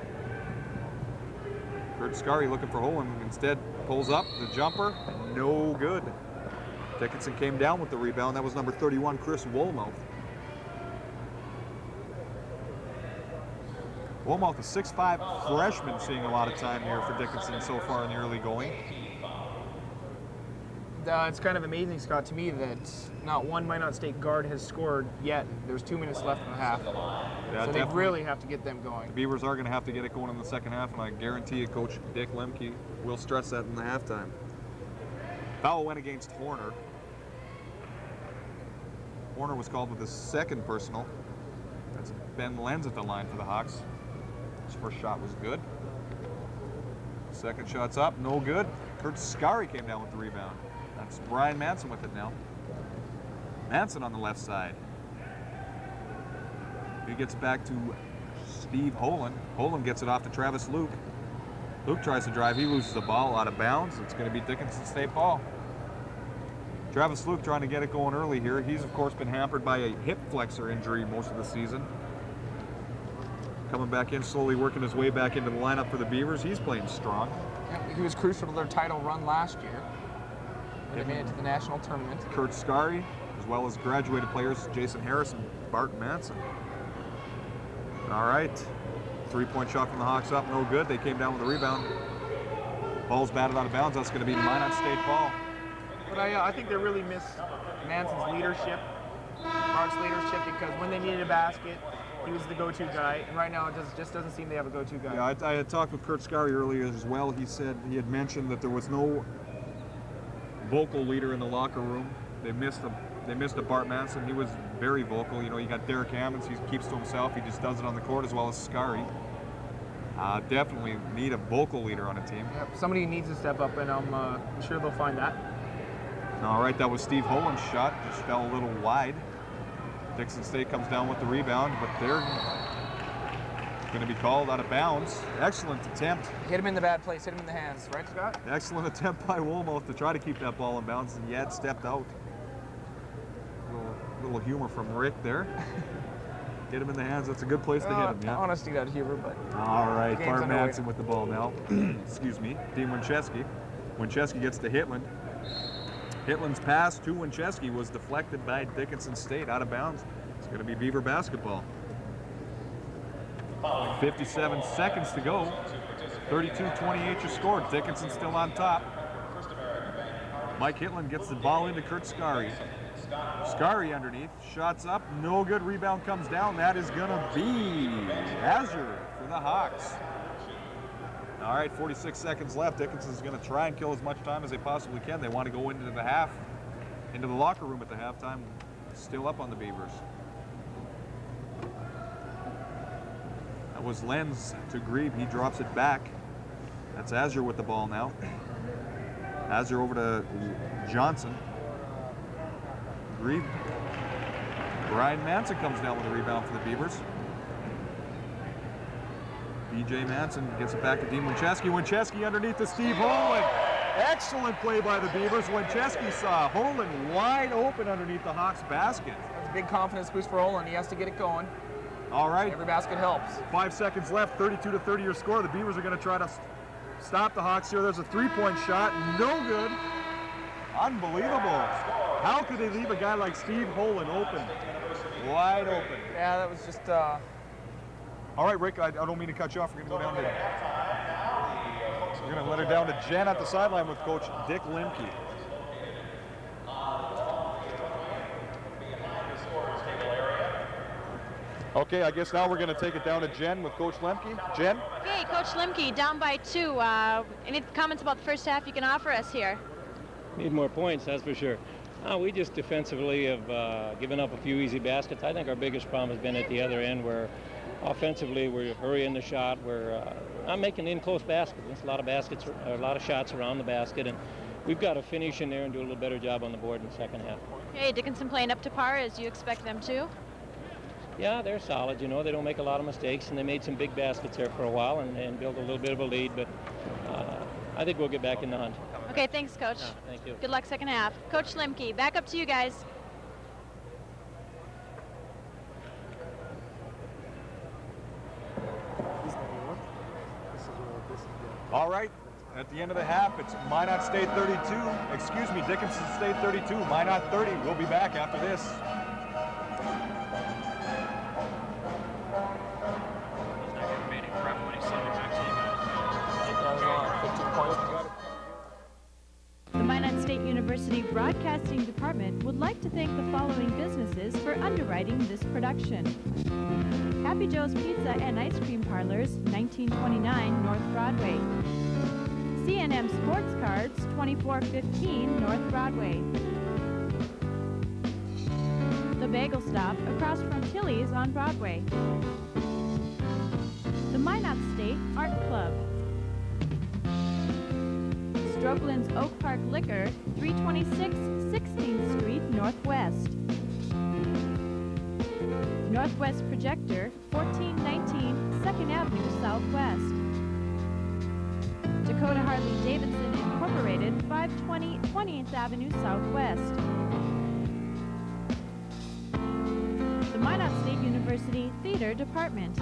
Kurt Scary looking for Holland. Instead, pulls up the jumper. No good. Dickinson came down with the rebound. That was number 31, Chris Woolmouth. Woolmouth, a 6'5" freshman, seeing a lot of time here for Dickinson so far in the early going. It's kind of amazing, Scott, to me that not one Minot State guard has scored yet. There's 2 minutes left in the half. Yeah, So they really have to get them going. The Beavers are going to have to get it going in the second half, and I guarantee you Coach Dick Lemke will stress that in the halftime. Foul went against Horner. Horner was called with his second personal. That's Ben Lenz at the line for the Hawks. His first shot was good. Second shot's up, no good. Kurt Scary came down with the rebound. That's Brian Manson with it now. Manson on the left side. He gets back to Steve Holen. Holen gets it off to Travis Luke. Luke tries to drive. He loses the ball out of bounds. It's going to be Dickinson State ball. Travis Luke trying to get it going early here. He's, of course, been hampered by a hip flexor injury most of the season. Coming back in, slowly working his way back into the lineup for the Beavers. He's playing strong. He was crucial to their title run last year. They made it to the national tournament. Kurt Scary, as well as graduated players Jason Harris and Bart Manson. All right. 3-point shot from the Hawks up, no good. They came down with a rebound. Ball's batted out of bounds. That's going to be Minot State ball. But I think they really missed Manson's leadership, Bart's leadership, because when they needed a basket, he was the go-to guy. And right now, it just doesn't seem they have a go-to guy. Yeah, I had talked with Kurt Scary earlier as well. He said he had mentioned that there was no vocal leader in the locker room. They missed a Bart Manson. He was very vocal. You know, you got Derek Hammonds. He keeps to himself. He just does it on the court, as well as Scary. Definitely need a vocal leader on a team. Yep, somebody needs to step up, and I'm sure they'll find that. All right, that was Steve Holen's shot. Just fell a little wide. Dickinson State comes down with the rebound, but they're going to be called out of bounds. Excellent attempt. Hit him in the bad place. Hit him in the hands. Right, Scott? Excellent attempt by Wolmoth to try to keep that ball in bounds, and yet stepped out. Little humor from Rick there. Hit him in the hands. That's a good place to hit him, yeah. Honestly, that humor, but... All right, Bart Manson with the ball now. Excuse me. Dean Winchesky. Winchesky gets to Hitland. Hitland's pass to Winchesky was deflected by Dickinson State out of bounds. It's going to be Beaver basketball. 57 seconds to go. 32-28 your score. Dickinson still on top. Mike Hitland gets the ball into Kurt Scary. Scary underneath, shots up, no good. Rebound comes down. That is going to be Azure for the Hawks. All right, 46 seconds left. Dickinson's going to try and kill as much time as they possibly can. They want to go into the locker room at the halftime, still up on the Beavers. That was Lenz to Grieb. He drops it back. That's Azure with the ball now. Azure over to Johnson. Grieb. Brian Manson comes down with a rebound for the Beavers. BJ Manson gets it back to Dean Winchesky. Winchesky underneath to Steve Holen. Excellent play by the Beavers. Winchesky saw Holen wide open underneath the Hawks basket. That's a big confidence boost for Olin. He has to get it going. All right. Every basket helps. 5 seconds left, 32-30 your score. The Beavers are going to try to stop the Hawks here. There's a 3-point shot, no good. Unbelievable. How could they leave a guy like Steve Holen open? Wide open. Yeah, that was just... All right, Rick, I don't mean to cut you off. We're going to go down to... We're going to let her down to Jen at the sideline with Coach Dick Lemke. Okay, I guess now we're going to take it down to Jen with Coach Lemke. Jen? Okay, Coach Lemke, down by 2. Any comments about the first half you can offer us here? Need more points, that's for sure. We just defensively have given up a few easy baskets. I think our biggest problem has been at the other end, where offensively we're hurrying the shot. We're not making in-close baskets. There's a lot of baskets, a lot of shots around the basket, and we've got to finish in there and do a little better job on the board in the second half. Okay, Dickinson playing up to par as you expect them to? Yeah, they're solid. You know, they don't make a lot of mistakes, and they made some big baskets there for a while and built a little bit of a lead, but I think we'll get back in the hunt. Okay, thanks, Coach. Thank you. Good luck second half. Coach Lemke, back up to you guys. All right, at the end of the half, it's Minot State 32. Excuse me, Dickinson State 32, Minot 30. We'll be back after this. The Minot State University Broadcasting Department would like to thank the following businesses for underwriting this production. Happy Joe's Pizza and Ice Cream Parlors, 1929 North Broadway. C&M Sports Cards, 2415 North Broadway. The Bagel Stop across from Tilly's on Broadway. The Minot State Art Club. Strokeland's Oak Park Liquor, 326 16th Street Northwest. Northwest Projector, 1419 2nd Avenue Southwest. Dakota Harley-Davidson Incorporated, 520 20th Avenue Southwest. The Minot State University Theater Department.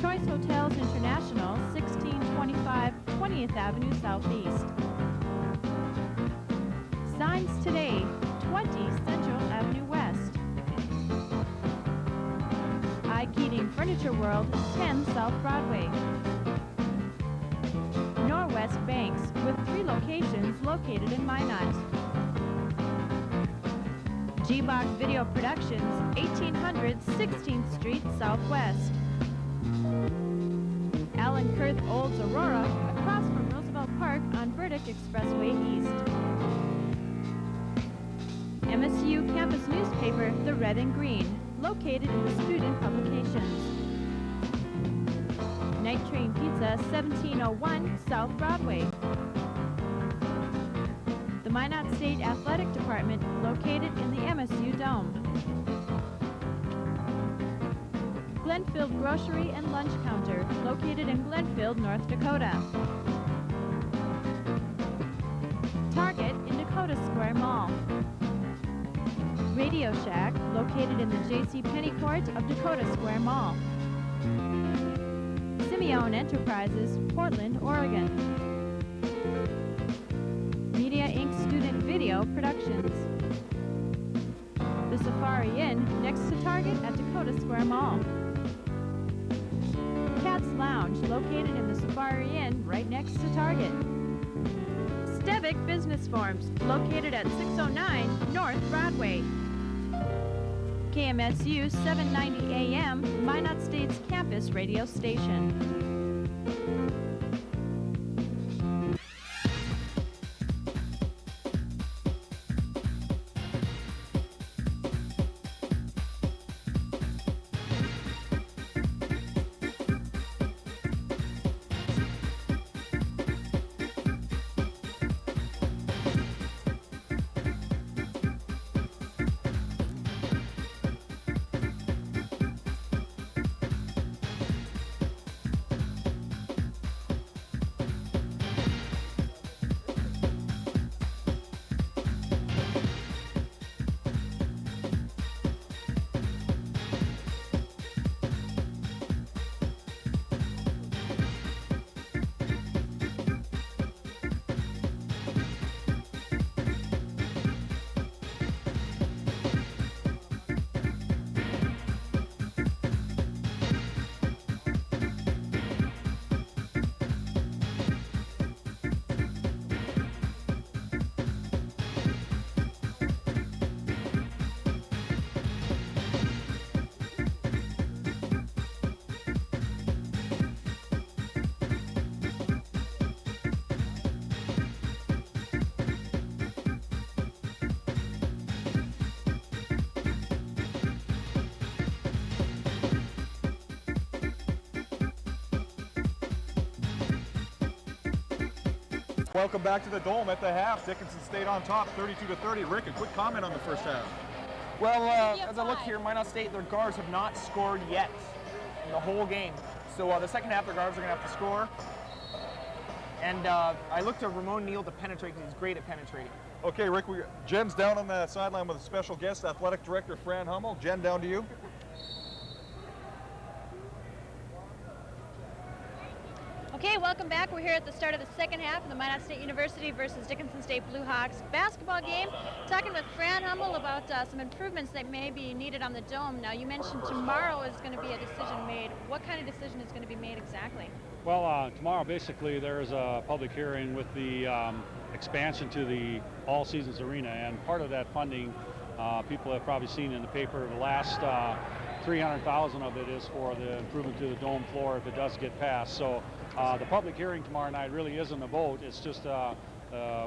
Choice Hotels International, 1625 20th Avenue Southeast. Signs Today, 20 Central Avenue West. Keating Furniture World, 10 South Broadway. Norwest Banks, with 3 locations located in Minot. G-Box Video Productions, 1800 16th Street Southwest. Alan Kurth Olds Aurora, across from Roosevelt Park on Burdick Expressway East. MSU campus newspaper, The Red and Green, located in the student publications. Night Train Pizza, 1701 South Broadway. The Minot State Athletic Department, located in the MSU Dome. Glenfield Grocery and Lunch Counter, located in Glenfield, North Dakota. Target in Dakota Square Mall. Radio Shack, located in the J.C. Penney Court of Dakota Square Mall. Simeone Enterprises, Portland, Oregon. Media Inc. Student Video Productions. The Safari Inn, next to Target at Dakota Square Mall. Cat's Lounge, located in the Safari Inn, right next to Target. Stevic Business Forms, located at 609 North Broadway. KMSU 790 AM, Minot State's campus radio station. Welcome back to the Dome at the half. Dickinson State on top, 32-30. Rick, a quick comment on the first half. Well, as I look here, Minot State, their guards have not scored yet in the whole game. So the second half, their guards are going to have to score. And I look to Ramon Neal to penetrate because he's great at penetrating. Okay, Rick, Jen's down on the sideline with a special guest, Athletic Director Fran Hummel. Jen, down to you. Okay, welcome back. We're here at the start of the second half of the Minot State University versus Dickinson State Blue Hawks basketball game. Talking with Fran Hummel about some improvements that may be needed on the Dome. Now, you mentioned tomorrow is going to be a decision made. What kind of decision is going to be made exactly? Well, tomorrow basically there's a public hearing with the expansion to the All Seasons Arena, and part of that funding, people have probably seen in the paper, the last $300,000 of it is for the improvement to the dome floor if it does get passed. So the public hearing tomorrow night really isn't a vote. It's just a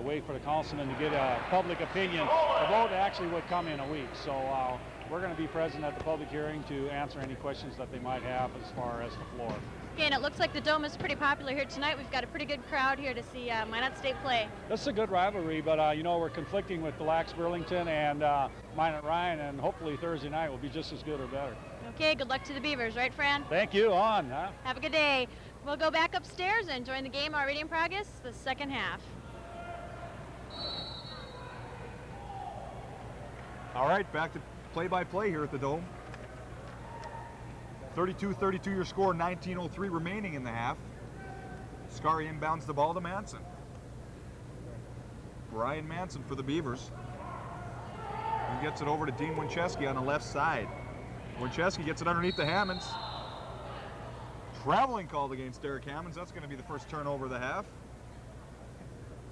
way for the councilmen to get a public opinion. The vote actually would come in a week. So we're going to be present at the public hearing to answer any questions that they might have as far as the floor. Okay, and it looks like the Dome is pretty popular here tonight. We've got a pretty good crowd here to see Minot State play. This is a good rivalry, but you know, we're conflicting with the Lax Burlington and Minot Ryan, and hopefully Thursday night will be just as good or better. Okay, good luck to the Beavers, right, Fran? Thank you. On. Huh? Have a good day. We'll go back upstairs and join the game already in progress, the second half. All right, back to play-by-play here at the Dome. 32-32 your score, 19:03 remaining in the half. Scarry inbounds the ball to Manson. Brian Manson for the Beavers. He gets it over to Dean Winchesky on the left side. Winchesky gets it underneath the Hammonds. Traveling called against Derek Hammonds. That's going to be the first turnover of the half.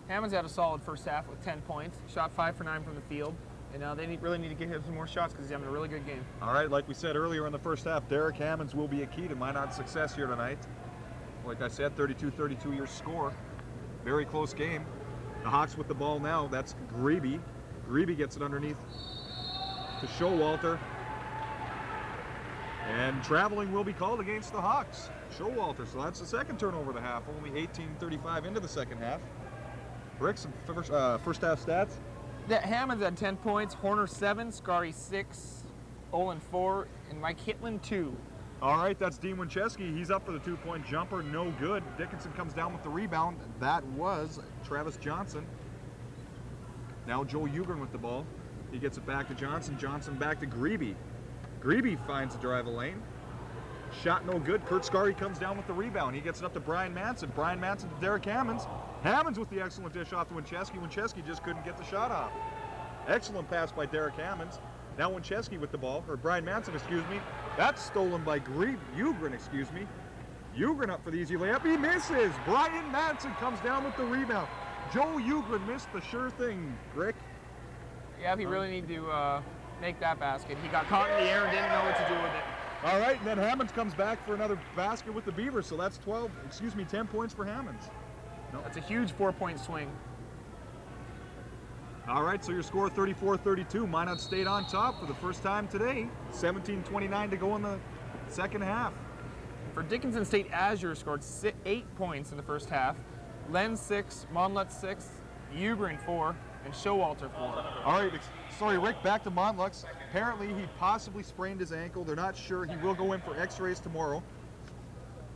Hammonds had a solid first half with 10 points. Shot 5 for 9 from the field. And now they really need to get him some more shots because he's having a really good game. All right, like we said earlier in the first half, Derek Hammonds will be a key to Minot's success here tonight. Like I said, 32-32 your score. Very close game. The Hawks with the ball now. That's Grebe. Grebe gets it underneath to Showalter. And traveling will be called against the Hawks. Showalter, so that's the second turnover of the half. Only 18:35 into the second half. Rick, some first half stats? Yeah, Hammonds had 10 points, Horner 7, Scarry 6, Olin 4, and Mike Hitlin 2. All right, that's Dean Winchesky. He's up for the two-point jumper, no good. Dickinson comes down with the rebound. That was Travis Johnson. Now Joe Ugrin with the ball. He gets it back to Johnson. Johnson back to Grebe. Grebe finds the drive lane. Shot no good. Kurt Scarry comes down with the rebound. He gets it up to Brian Manson. Brian Manson to Derek Hammonds. Hammonds with the excellent dish off to Winchesky. Winchesky just couldn't get the shot off. Excellent pass by Derek Hammonds. Now Winchesky with the ball, or Brian Manson, excuse me. That's stolen by Ugrin, excuse me. Ugrin up for the easy layup. He misses. Brian Manson comes down with the rebound. Joe Ugrin missed the sure thing, Rick. Yeah, he really needed to make that basket. He got caught in the air and didn't know what to do with it. All right, and then Hammonds comes back for another basket with the Beavers, so that's 10 points for Hammonds. No. That's a huge 4-point swing. All right, so your score 34-32. Minot State on top for the first time today. 17:29 to go in the second half. For Dickinson State, Azure scored 8 points in the first half. Len 6, Monlutz 6, Ugrin 4, and Showalter 4. All right, sorry, Rick, back to Monlutz. Apparently, he possibly sprained his ankle. They're not sure. He will go in for x-rays tomorrow.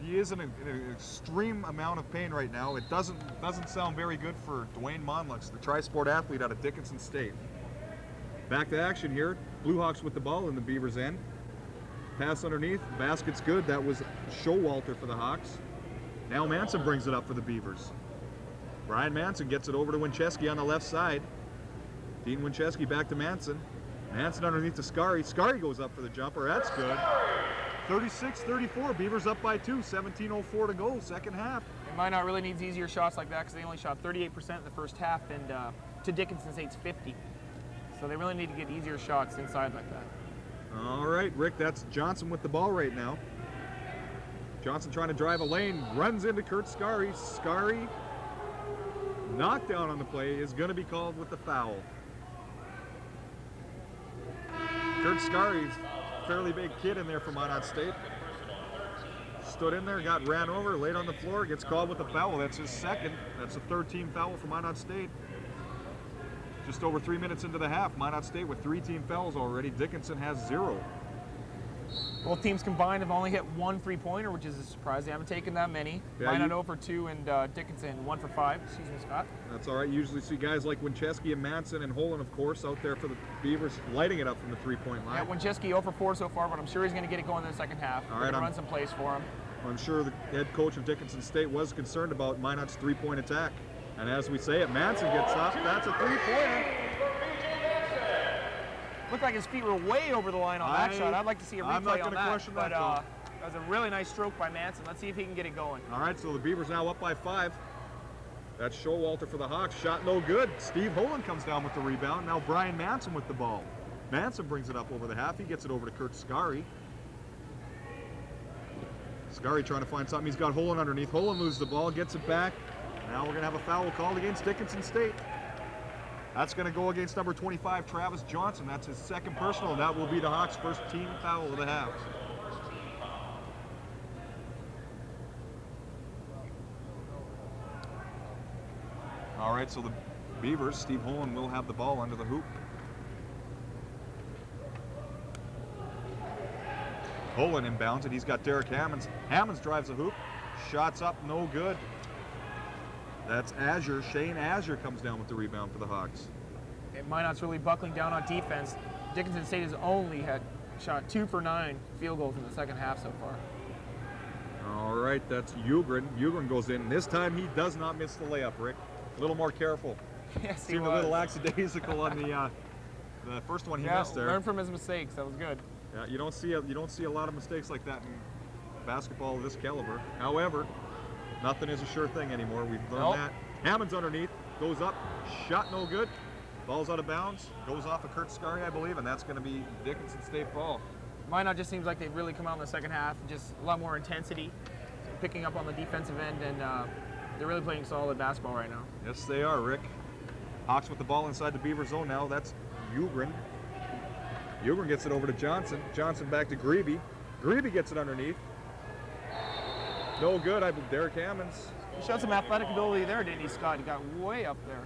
He is in an extreme amount of pain right now. It doesn't sound very good for Dwayne Monlutz, the tri-sport athlete out of Dickinson State. Back to action here. Blue Hawks with the ball in the Beavers' end. Pass underneath. Basket's good. That was Showalter for the Hawks. Now Manson brings it up for the Beavers. Brian Manson gets it over to Winchesky on the left side. Dean Winchesky back to Manson. Manson underneath to Scarry. Scarry goes up for the jumper. That's good. 36-34. Beavers up by 2. 17:04 to go. Second half. Minot really needs easier shots like that because they only shot 38% in the first half, and to Dickinson State's 50. So they really need to get easier shots inside like that. All right, Rick, that's Johnson with the ball right now. Johnson trying to drive a lane, runs into Kurt Scarry. Scarry, knockdown on the play, is going to be called with the foul. Kurt Scarry's a fairly big kid in there for Minot State. Stood in there, got ran over, laid on the floor, gets called with a foul. That's his second. That's the third team foul for Minot State. Just over 3 minutes into the half, Minot State with 3 team fouls already. Dickinson has 0. Both teams combined have only hit 1 3-pointer, which is a surprise. They haven't taken that many. Yeah, Minot 0 for 2 and Dickinson 1 for 5. Excuse me, Scott. That's all right. You usually see guys like Winchesky and Manson and Holen, of course, out there for the Beavers, lighting it up from the 3-point line. Yeah, Winchesky 0 for 4 so far, but I'm sure he's going to get it going in the second half. All We're right, going to run some plays for him. I'm sure the head coach of Dickinson State was concerned about Minot's 3-point attack. And as we say it, Manson gets up. That's a 3-pointer. Looked like his feet were way over the line on that shot. I'd like to see a replay I'm not on gonna that. question But that, that was a really nice stroke by Manson. Let's see if he can get it going. All right, so the Beavers now up by 5. That's Showalter for the Hawks. Shot no good. Steve Holen comes down with the rebound. Now Brian Manson with the ball. Manson brings it up over the half. He gets it over to Kurt Scarry. Scarry trying to find something. He's got Holen underneath. Holen loses the ball, gets it back. Now we're going to have a foul called against Dickinson State. That's going to go against number 25, Travis Johnson. That's his second personal. That will be the Hawks' first team foul of the half. All right, so the Beavers, Steve Holen will have the ball under the hoop. Holen inbounds it. He's got Derek Hammonds. Hammonds drives the hoop. Shots up, no good. That's Azure. Shane Azure comes down with the rebound for the Hawks. And Minot's really buckling down on defense. Dickinson State has only had shot 2 for 9 field goals in the second half so far. All right, that's Ugrin. Ugrin goes in. This time he does not miss the layup, Rick. A little more careful. Yes, he Seemed was. a little lackadaisical on the first one he missed there. Learn from his mistakes. That was good. Yeah, you don't see a lot of mistakes like that in basketball of this caliber. However, nothing is a sure thing anymore. We've learned that. Hammond's underneath, goes up, shot no good. Ball's out of bounds, goes off of Kurt Scary, I believe, and that's going to be Dickinson State ball. Minot just seems like they've really come out in the second half, just a lot more intensity, picking up on the defensive end, and they're really playing solid basketball right now. Yes, they are, Rick. Hawks with the ball inside the Beaver zone now. That's Ugrin. Ugrin gets it over to Johnson. Johnson back to Grebe. Grebe gets it underneath. No good. Derek Hammonds. He showed some athletic ability there, didn't he, Scott? He got way up there.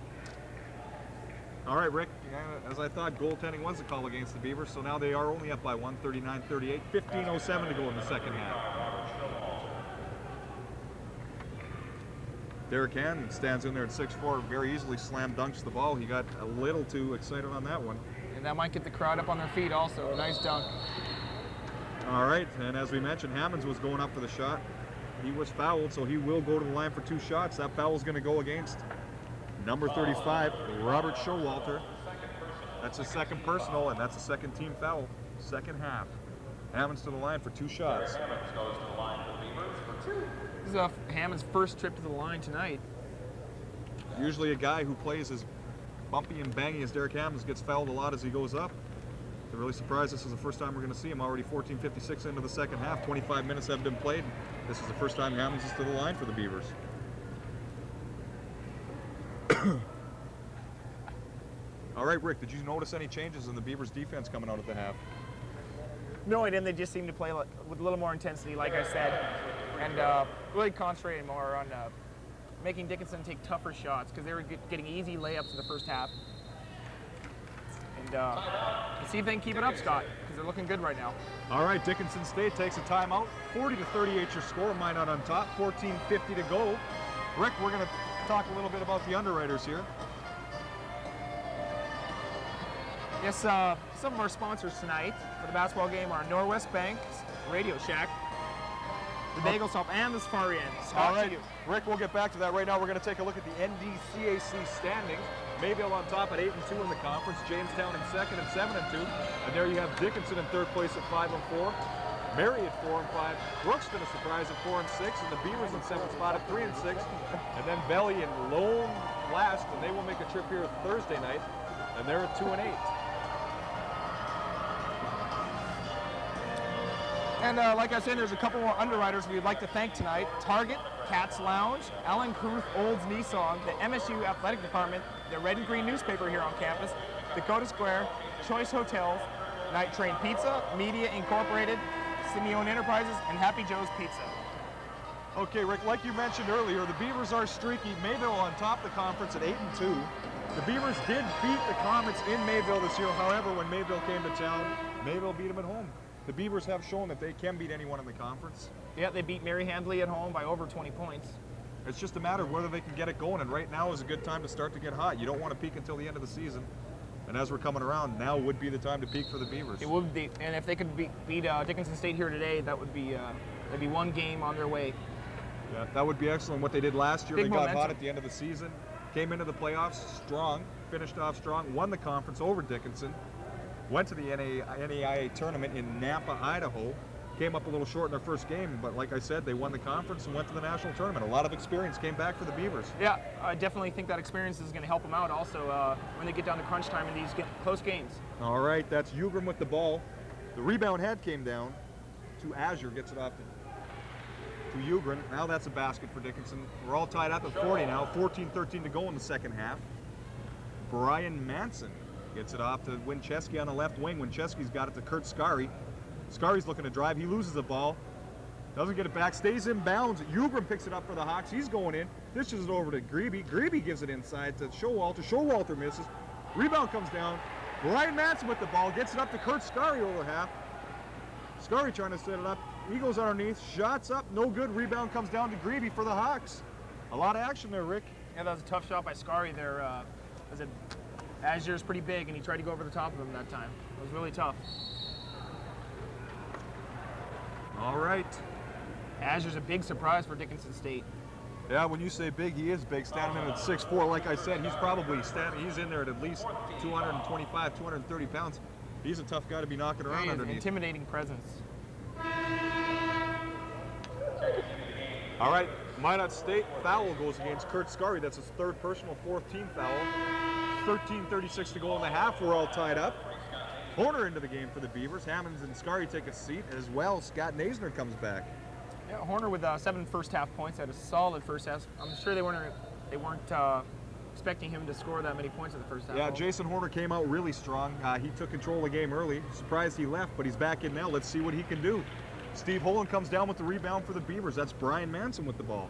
All right, Rick, as I thought, goaltending was a call against the Beavers, so now they are only up by 1, 39-38, 15:07 to go in the second half. Derek Hannon stands in there at 6'4", very easily slam dunks the ball. He got a little too excited on that one. And that might get the crowd up on their feet also. A nice dunk. All right, and as we mentioned, Hammonds was going up for the shot. He was fouled, so he will go to the line for 2 shots. That foul is going to go against number 35, Robert Showalter. That's his second personal, and that's a second team foul. Second half. Hammonds to the line for 2 shots. This is Hammond's first trip to the line tonight. Usually a guy who plays as bumpy and bangy as Derek Hammonds gets fouled a lot as he goes up. I'm really surprised this is the first time we're going to see him. Already 14:56 into the second half. 25 minutes have been played. This is the first time Hammonds is to the line for the Beavers. All right, Rick, did you notice any changes in the Beavers' defense coming out at the half? No, I didn't. They just seem to play with a little more intensity, like I said, and really concentrating more on making Dickinson take tougher shots because they were getting easy layups in the first half. And see if they can keep it up, Scott, because they're looking good right now. All right, Dickinson State takes a timeout. 40-38 your score. Minot on top. 14:50 to go. Rick, we're going to talk a little bit about the underwriters here. Yes, some of our sponsors tonight for the basketball game are Norwest Bank, Radio Shack, the Bagel Shop, and the Safari Inn. Scott, all right, Rick, we'll get back to that right now. We're going to take a look at the NDCAC standings. Mayville on top at 8-2 in the conference. Jamestown in second at 7-2. And there you have Dickinson in third place at 5-4. Mary at 4-5. Brookston a surprise at 4-6. And the Beavers in seventh spot at 3-6. And then Belly in lone last. And they will make a trip here Thursday night. And they're at 2-8. And like I said, there's a couple more underwriters we'd like to thank tonight. Target, Katz Lounge, Alan Kruth, Olds Nissan, the MSU Athletic Department, the Red and Green newspaper here on campus, Dakota Square, Choice Hotels, Night Train Pizza, Media Incorporated, Simeone Enterprises, and Happy Joe's Pizza. Okay, Rick, like you mentioned earlier, the Beavers are streaky. Mayville on top of the conference at 8-2. The Beavers did beat the Comets in Mayville this year. However, when Mayville came to town, Mayville beat them at home. The Beavers have shown that they can beat anyone in the conference. Yeah, they beat Mary Handley at home by over 20 points. It's just a matter of whether they can get it going, and right now is a good time to start to get hot. You don't want to peak until the end of the season. And as we're coming around, now would be the time to peak for the Beavers. It would be, and if they could beat Dickinson State here today, that would be that'd be one game on their way. Yeah, that would be excellent. What they did last year, Big they got momentum. hot at the end of the season, came into the playoffs strong, finished off strong, won the conference over Dickinson, went to the NAIA tournament in Nampa, Idaho, came up a little short in their first game, but like I said, they won the conference and went to the national tournament. A lot of experience came back for the Beavers. Yeah, I definitely think that experience is going to help them out also when they get down to crunch time in these close games. All right, that's Ugrim with the ball. The rebound head came down to Azure, gets it off to Ugrim. Now that's a basket for Dickinson. We're all tied up at 40 now, 14-13 to go in the second half. Brian Manson gets it off to Winchesky on the left wing. Winchesky's got it to Kurt Scary. Scari's looking to drive. He loses the ball. Doesn't get it back. Stays in bounds. Ugrim picks it up for the Hawks. He's going in. Dishes it over to Grebe. Grebe gives it inside to Showalter. Showalter misses. Rebound comes down. Brian Manson with the ball. Gets it up to Kurt Scary over half. Scary trying to set it up. He goes underneath, shots up, no good. Rebound comes down to Grebe for the Hawks. A lot of action there, Rick. Yeah, that was a tough shot by Scary there. Azure's pretty big, and he tried to go over the top of him that time. It was really tough. All right. Azure's a big surprise for Dickinson State. Yeah, when you say big, he is big. Standing in at 6'4", like I said, he's probably he's in there at least 225, 230 pounds. He's a tough guy to be knocking around underneath. Intimidating presence. All right, Minot State foul goes against Kurt Scary. That's his third personal, fourth team foul. 13:36 to go in the half. We're all tied up. Horner into the game for the Beavers. Hammonds and Scary take a seat as well. Scott Nasner comes back. Yeah, Horner with 7 first half points, had a solid first half. I'm sure they weren't expecting him to score that many points in the first half. Yeah, Jason Horner came out really strong. He took control of the game early. Surprised he left, but he's back in now. Let's see what he can do. Steve Holen comes down with the rebound for the Beavers. That's Brian Manson with the ball.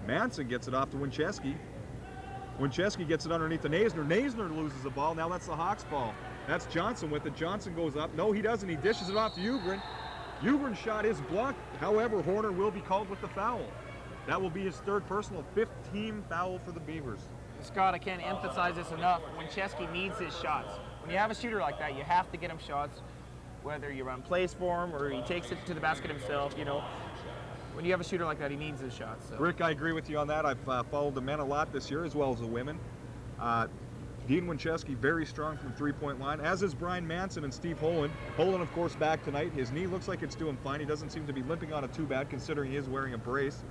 Manson gets it off to Winchesky. Winchesky gets it underneath to Nasner. Nasner loses the ball. Now that's the Hawks ball. That's Johnson with it. Johnson goes up. No, he doesn't. He dishes it off to Ugrin. Ugrin's shot is blocked. However, Horner will be called with the foul. That will be his third personal, 15 foul for the Beavers. Scott, I can't emphasize this enough. Winchesky needs his shots. When you have a shooter like that, you have to get him shots, whether you run plays for him or he takes it to the basket himself. You know, when you have a shooter like that, he needs his shots. So. Rick, I agree with you on that. I've followed the men a lot this year as well as the women. Dean Winchesky very strong from three-point line, as is Brian Manson and Steve Holen. Holen, of course, back tonight. His knee looks like it's doing fine. He doesn't seem to be limping on it too bad, considering he is wearing a brace.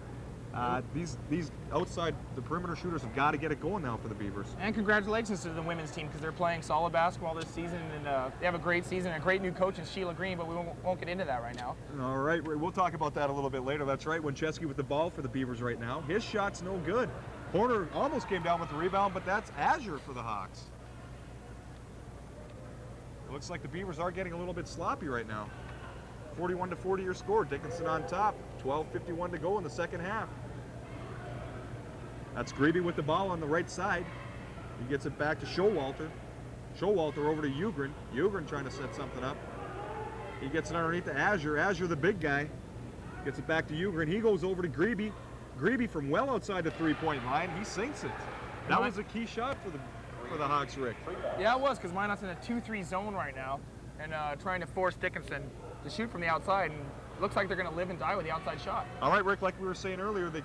These outside the perimeter shooters have got to get it going now for the Beavers. And congratulations to the women's team because they're playing solid basketball this season, and they have a great season, a great new coach in Sheila Green, but we won't get into that right now. All right, we'll talk about that a little bit later. That's right, Winchesky with the ball for the Beavers right now. His shot's no good. Horner almost came down with the rebound, but that's Azure for the Hawks. It looks like the Beavers are getting a little bit sloppy right now. 41-40 your score. Dickinson on top. 12:51 to go in the second half. That's Grebe with the ball on the right side. He gets it back to Showalter. Showalter over to Ugrin. Ugrin trying to set something up. He gets it underneath to Azure. Azure, the big guy, gets it back to Ugrin. He goes over to Grebe. Grebe from well outside the three-point line. He sinks it. That was a key shot for the Hawks, Rick. Yeah, it was, because Minot's in a 2-3 zone right now and trying to force Dickinson to shoot from the outside, and it looks like they're going to live and die with the outside shot. All right, Rick, like we were saying earlier, the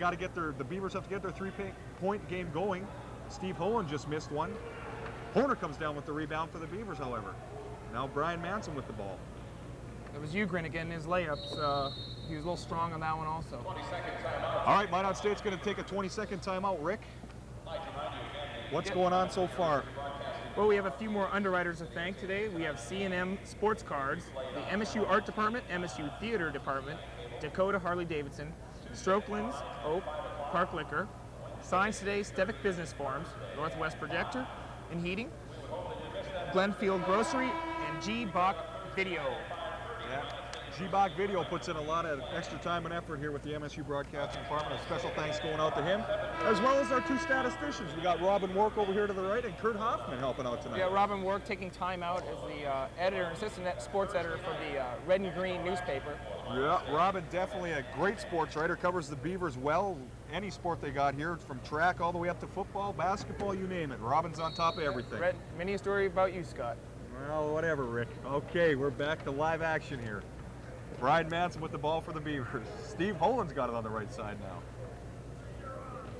Beavers have to get their three-point game going. Steve Holen just missed one. Horner comes down with the rebound for the Beavers, however. Now Brian Manson with the ball. It was Ugrin again, his layups. He was a little strong on that one also. 20-second timeout. All right, Minot State's going to take a 20-second timeout. Rick, what's going on so far? Well, we have a few more underwriters to thank today. We have C&M Sports Cards, the MSU Art Department, MSU Theater Department, Dakota Harley-Davidson, Strokelands, Oak, Park Liquor, Signs Today, Stevic Business Forums, Northwest Projector and Heating, Glenfield Grocery, and G. Bach Video. Yeah. G-Bach Video puts in a lot of extra time and effort here with the MSU Broadcasting Department. A special thanks going out to him, as well as our two statisticians. We got Robin Work over here to the right and Kurt Hoffman helping out tonight. Yeah, Robin Work taking time out as the editor and assistant sports editor for the Red and Green newspaper. Yeah, Robin definitely a great sports writer, covers the Beavers well. Any sport they got here, from track all the way up to football, basketball, you name it. Robin's on top of everything. Many a story about you, Scott. Well, whatever, Rick. Okay, we're back to live action here. Brian Manson with the ball for the Beavers. Steve Holen's got it on the right side now.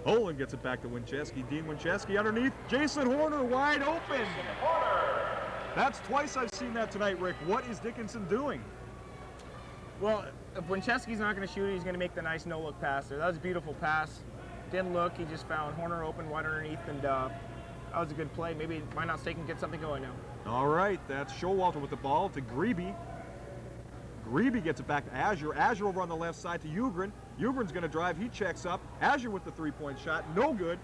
Holen gets it back to Winchesky. Dean Winchesky underneath. Jason Horner wide open. That's twice I've seen that tonight, Rick. What is Dickinson doing? Well, if Winchesky's not going to shoot it, he's going to make the nice no-look pass there. That was a beautiful pass. Didn't look. He just found Horner open wide underneath, and that was a good play. Maybe Minot State can get something going now. All right, that's Showalter with the ball to Grebe. Grebe gets it back to Azure. Azure over on the left side to Ugrin. Ugrin's going to drive. He checks up. Azure with the three-point shot. No good.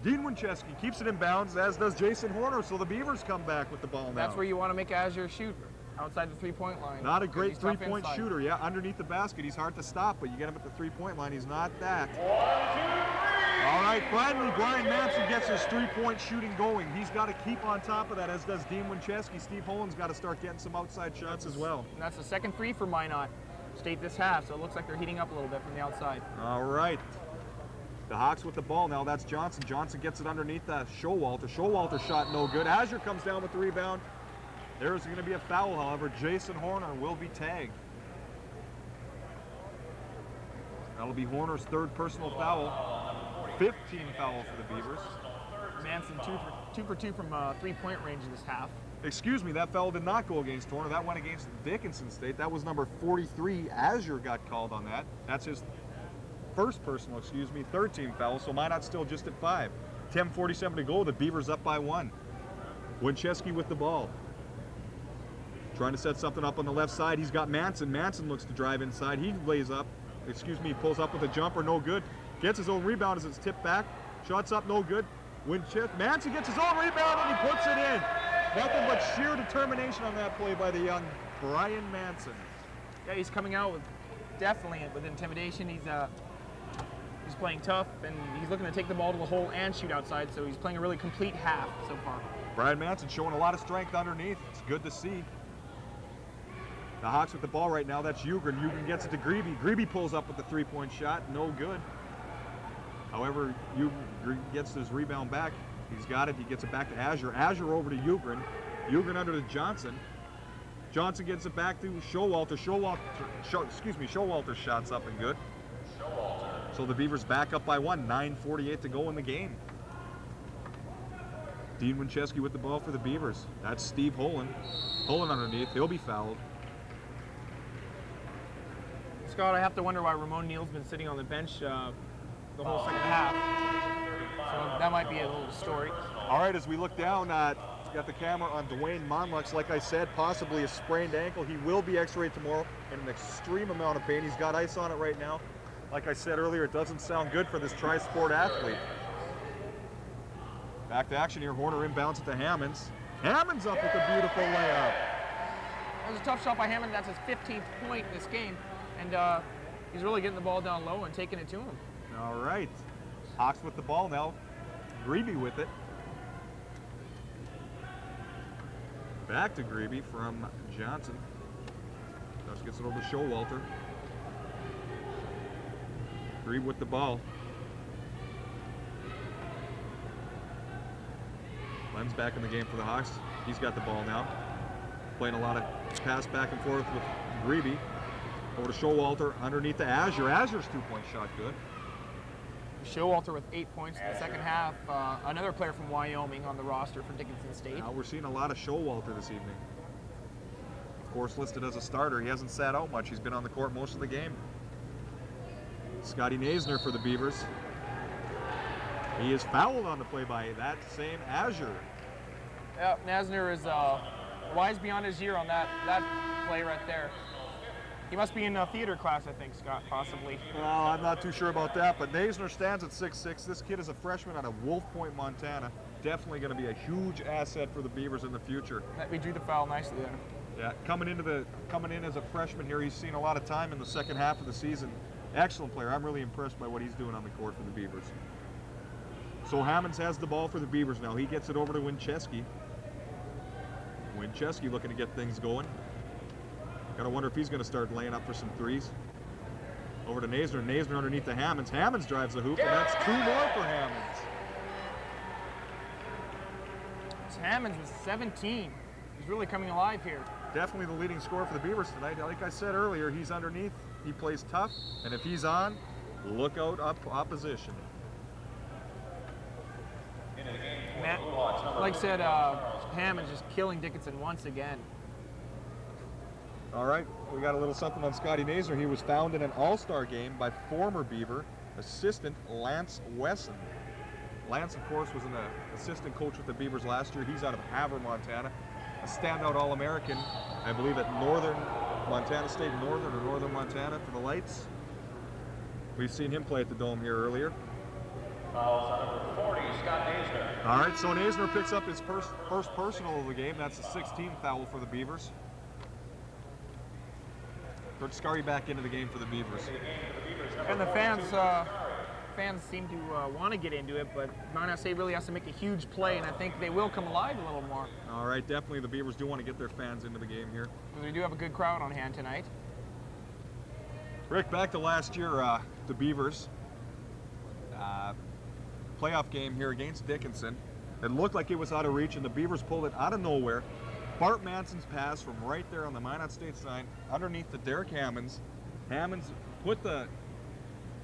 Dean Winchesky keeps it in bounds, as does Jason Horner, so the Beavers come back with the ball now. That's where you want to make Azure shoot, outside the three-point line. Not a great three-point shooter. Yeah, underneath the basket, he's hard to stop, but you get him at the three-point line, he's not that. 1, 2, 3. All right, finally, Brian Manson gets his three-point shooting going. He's got to keep on top of that, as does Dean Winchesky. Steve Holen's got to start getting some outside shots as well. And that's the second free for Minot. State this half, so it looks like they're heating up a little bit from the outside. All right. The Hawks with the ball now. That's Johnson. Johnson gets it underneath Showalter. Showalter shot no good. Azure comes down with the rebound. There's going to be a foul, however. Jason Horner will be tagged. That'll be Horner's third personal foul. 15 foul for the Beavers. Manson two for two from 3-point range in this half. Excuse me, that foul did not go against Horner. That went against Dickinson State. That was number 43. Azure got called on that. That's his first personal, third team foul. So Minot still just at 5. 10:47 to go. The Beavers up by 1. Winchesky with the ball. Trying to set something up on the left side. He's got Manson. Manson looks to drive inside. He lays up. Pulls up with a jumper. No good. Gets his own rebound as it's tipped back. Shots up. No good. Manson gets his own rebound and he puts it in. Nothing but sheer determination on that play by the young Brian Manson. Yeah, he's coming out definitely with intimidation. He's playing tough, and he's looking to take the ball to the hole and shoot outside, so he's playing a really complete half so far. Brian Manson showing a lot of strength underneath. It's good to see. The Hawks with the ball right now. That's Ugrin. Ugrin gets it to Grebe. Grebe pulls up with the 3-point shot. No good. However, Ugrin gets his rebound back. He's got it. He gets it back to Azure. Azure over to Ugrin. Ugrin under to Johnson. Johnson gets it back to Showalter. Showalter's shot's up and good. So the Beavers back up by 1. 9:48 to go in the game. Dean Winchesky with the ball for the Beavers. That's Steve Holland. Holland underneath. He'll be fouled. Scott, I have to wonder why Ramon Neal's been sitting on the bench the whole second half. So that might be a little story. All right, as we look down, got the camera on Dwayne Monlux. Like I said, possibly a sprained ankle. He will be x-rayed tomorrow in an extreme amount of pain. He's got ice on it right now. Like I said earlier, it doesn't sound good for this tri-sport athlete. Back to action here. Horner inbounds it to Hammonds. Hammonds up with a beautiful layup. That was a tough shot by Hammond. That's his 15th point in this game. And he's really getting the ball down low and taking it to him. All right. Hawks with the ball now. Grebe with it. Back to Grebe from Johnson. Just gets it over to Showalter. Grebe with the ball. Len's back in the game for the Hawks. He's got the ball now. Playing a lot of pass back and forth with Grebe. Over to Showalter underneath the Azure. Azure's 2-point shot good. Showalter with 8 points in the second half. Another player from Wyoming on the roster for Dickinson State. Now we're seeing a lot of Showalter this evening. Of course, listed as a starter. He hasn't sat out much. He's been on the court most of the game. Scotty Naisner for the Beavers. He is fouled on the play by that same Azure. Yeah, Naisner is wise beyond his year on that play right there. He must be in a theater class, I think, Scott, possibly. Well, I'm not too sure about that, but Naisner stands at 6'6". This kid is a freshman out of Wolf Point, Montana. Definitely going to be a huge asset for the Beavers in the future. We drew the foul nicely there. Yeah, coming in as a freshman here, he's seen a lot of time in the second half of the season. Excellent player. I'm really impressed by what he's doing on the court for the Beavers. So Hammonds has the ball for the Beavers now. He gets it over to Winchesky. Winchesky looking to get things going. Gotta wonder if he's gonna start laying up for some threes. Over to Naisner. Naisner underneath the Hammonds. Hammonds drives the hoop, and that's 2 more for Hammonds. It's Hammonds with 17. He's really coming alive here. Definitely the leading scorer for the Beavers tonight. Like I said earlier, he's underneath. He plays tough, and if he's on, look out opposition. Like I said, Hammond's just killing Dickinson once again. All right, we got a little something on Scotty Naisner. He was found in an all-star game by former Beaver assistant Lance Wesson. Lance, of course, was an assistant coach with the Beavers last year. He's out of Havre, Montana. A standout All-American, I believe, at Northern Montana State, Northern Montana for the Lights. We've seen him play at the Dome here earlier. Fouls on number 40, Scott Naisner. All right, so Naisner picks up his first personal of the game. That's the 16th foul for the Beavers. Kurt Scurry back into the game for the Beavers. And the fans seem to want to get into it, but Minot State really has to make a huge play, and I think they will come alive a little more. All right, definitely the Beavers do want to get their fans into the game here. They do have a good crowd on hand tonight. Rick, back to last year, the Beavers. Playoff game here against Dickinson. It looked like it was out of reach, and the Beavers pulled it out of nowhere. Bart Manson's pass from right there on the Minot State sign, underneath to Derek Hammonds. Hammonds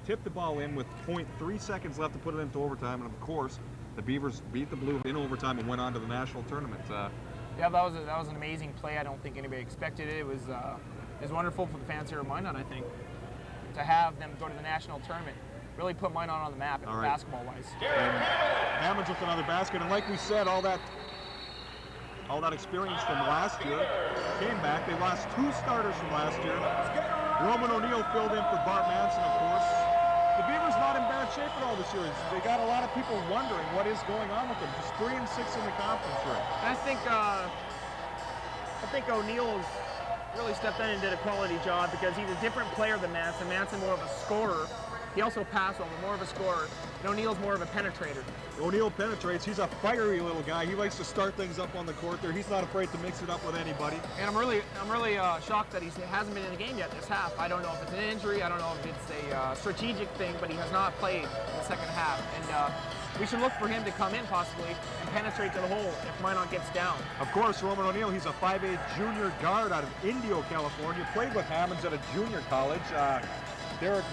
tipped the ball in with 0.3 seconds left to put it into overtime, and of course, the Beavers beat the Blue in overtime and went on to the national tournament. Yeah, that was an amazing play. I don't think anybody expected it. It was wonderful for the fans here at Minot, I think, to have them go to the national tournament. Really put Minot on the map, basketball-wise. And Hammonds with another basket, and like we said, all that experience from last year came back. They lost 2 starters from last year. Roman O'Neill filled in for Bart Manson, of course. The Beavers not in bad shape at all this year. They got a lot of people wondering what is going on with them. Just 3-6 in the conference, right? I think O'Neill's really stepped in and did a quality job because he's a different player than Manson. Manson more of a scorer. He also passed over, more of a scorer. And O'Neill's more of a penetrator. O'Neill penetrates. He's a fiery little guy. He likes to start things up on the court there. He's not afraid to mix it up with anybody. And I'm really shocked that he hasn't been in the game yet this half. I don't know if it's an injury. I don't know if it's a strategic thing, but he has not played in the second half. And we should look for him to come in possibly and penetrate to the hole if Minot gets down. Of course, Roman O'Neill, he's a 5'8" junior guard out of Indio, California. Played with Hammonds at a junior college. Derek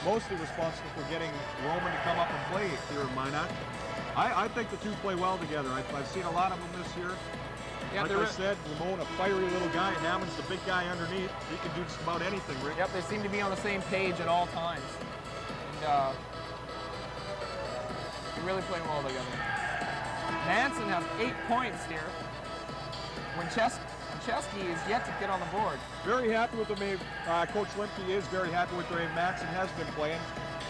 mostly responsible for getting Roman to come up and play here in Minot. I think the two play well together. I've seen a lot of them this year. Yeah, like I said, Ramon, a fiery little guy. Hammond's the big guy underneath. He can do just about anything, Rick. Yep, they seem to be on the same page at all times. And they really play well together. Manson has 8 points here. Winchesky is yet to get on the board. Very happy with the way Coach Lemke is. Very happy with the way Manson has been playing.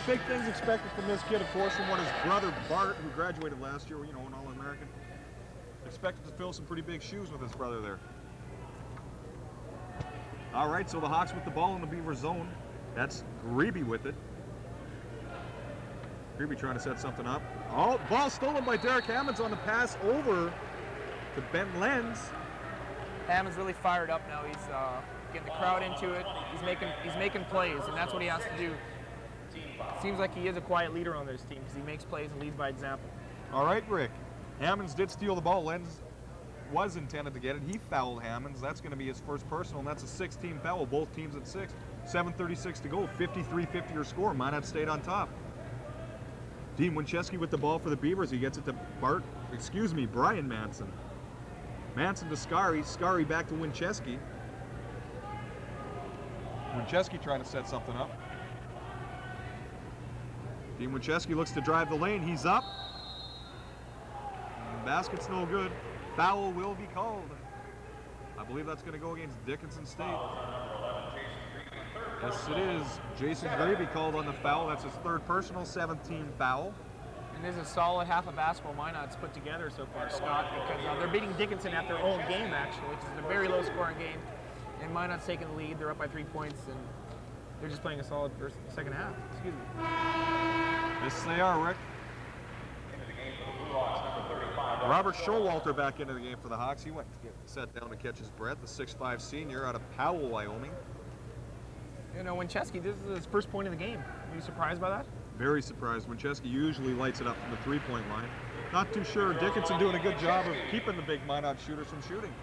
Big things expected from this kid, of course, from what his brother Bart, who graduated last year, an All-American, expected to fill some pretty big shoes with his brother there. All right, so the Hawks with the ball in the Beaver zone. That's Grebe with it. Grebe trying to set something up. Oh, ball stolen by Derek Hammonds on the pass over to Ben Lenz. Hammond's really fired up now. He's getting the crowd into it. He's making plays, and that's what he has to do. Seems like he is a quiet leader on this team because he makes plays and leads by example. All right, Rick. Hammonds did steal the ball. Lenz was intended to get it. He fouled Hammonds. That's going to be his first personal, and that's a 6-team foul. Both teams at 6. 7:36 to go. 53-50 your score. Minot State on top. Dean Winchesky with the ball for the Beavers. He gets it to Brian Manson. Manson to Scary. Scary back to Winchesky. Winchesky trying to set something up. Dean Winchesky looks to drive the lane. He's up. And the basket's no good. Foul will be called. I believe that's going to go against Dickinson State. Yes, it is. Jason Grebe called on the foul. That's his third personal, 17 foul. And this is a solid half of basketball Minot's put together so far, Scott, because they're beating Dickinson at their own game, actually, which is a very low-scoring game. And Minot's taking the lead. They're up by 3 points, and they're just playing a solid second half. Excuse me. Yes, they are, Rick. Robert Showalter back into the game for the Hawks. He went to get set down to catch his breath. The 6'5" senior out of Powell, Wyoming. Winchesky, this is his first point of the game. Are you surprised by that? Very surprised. Winchesky usually lights it up from the three-point line. Not too sure. Dickinson doing a good job of keeping the big Minot shooters from shooting.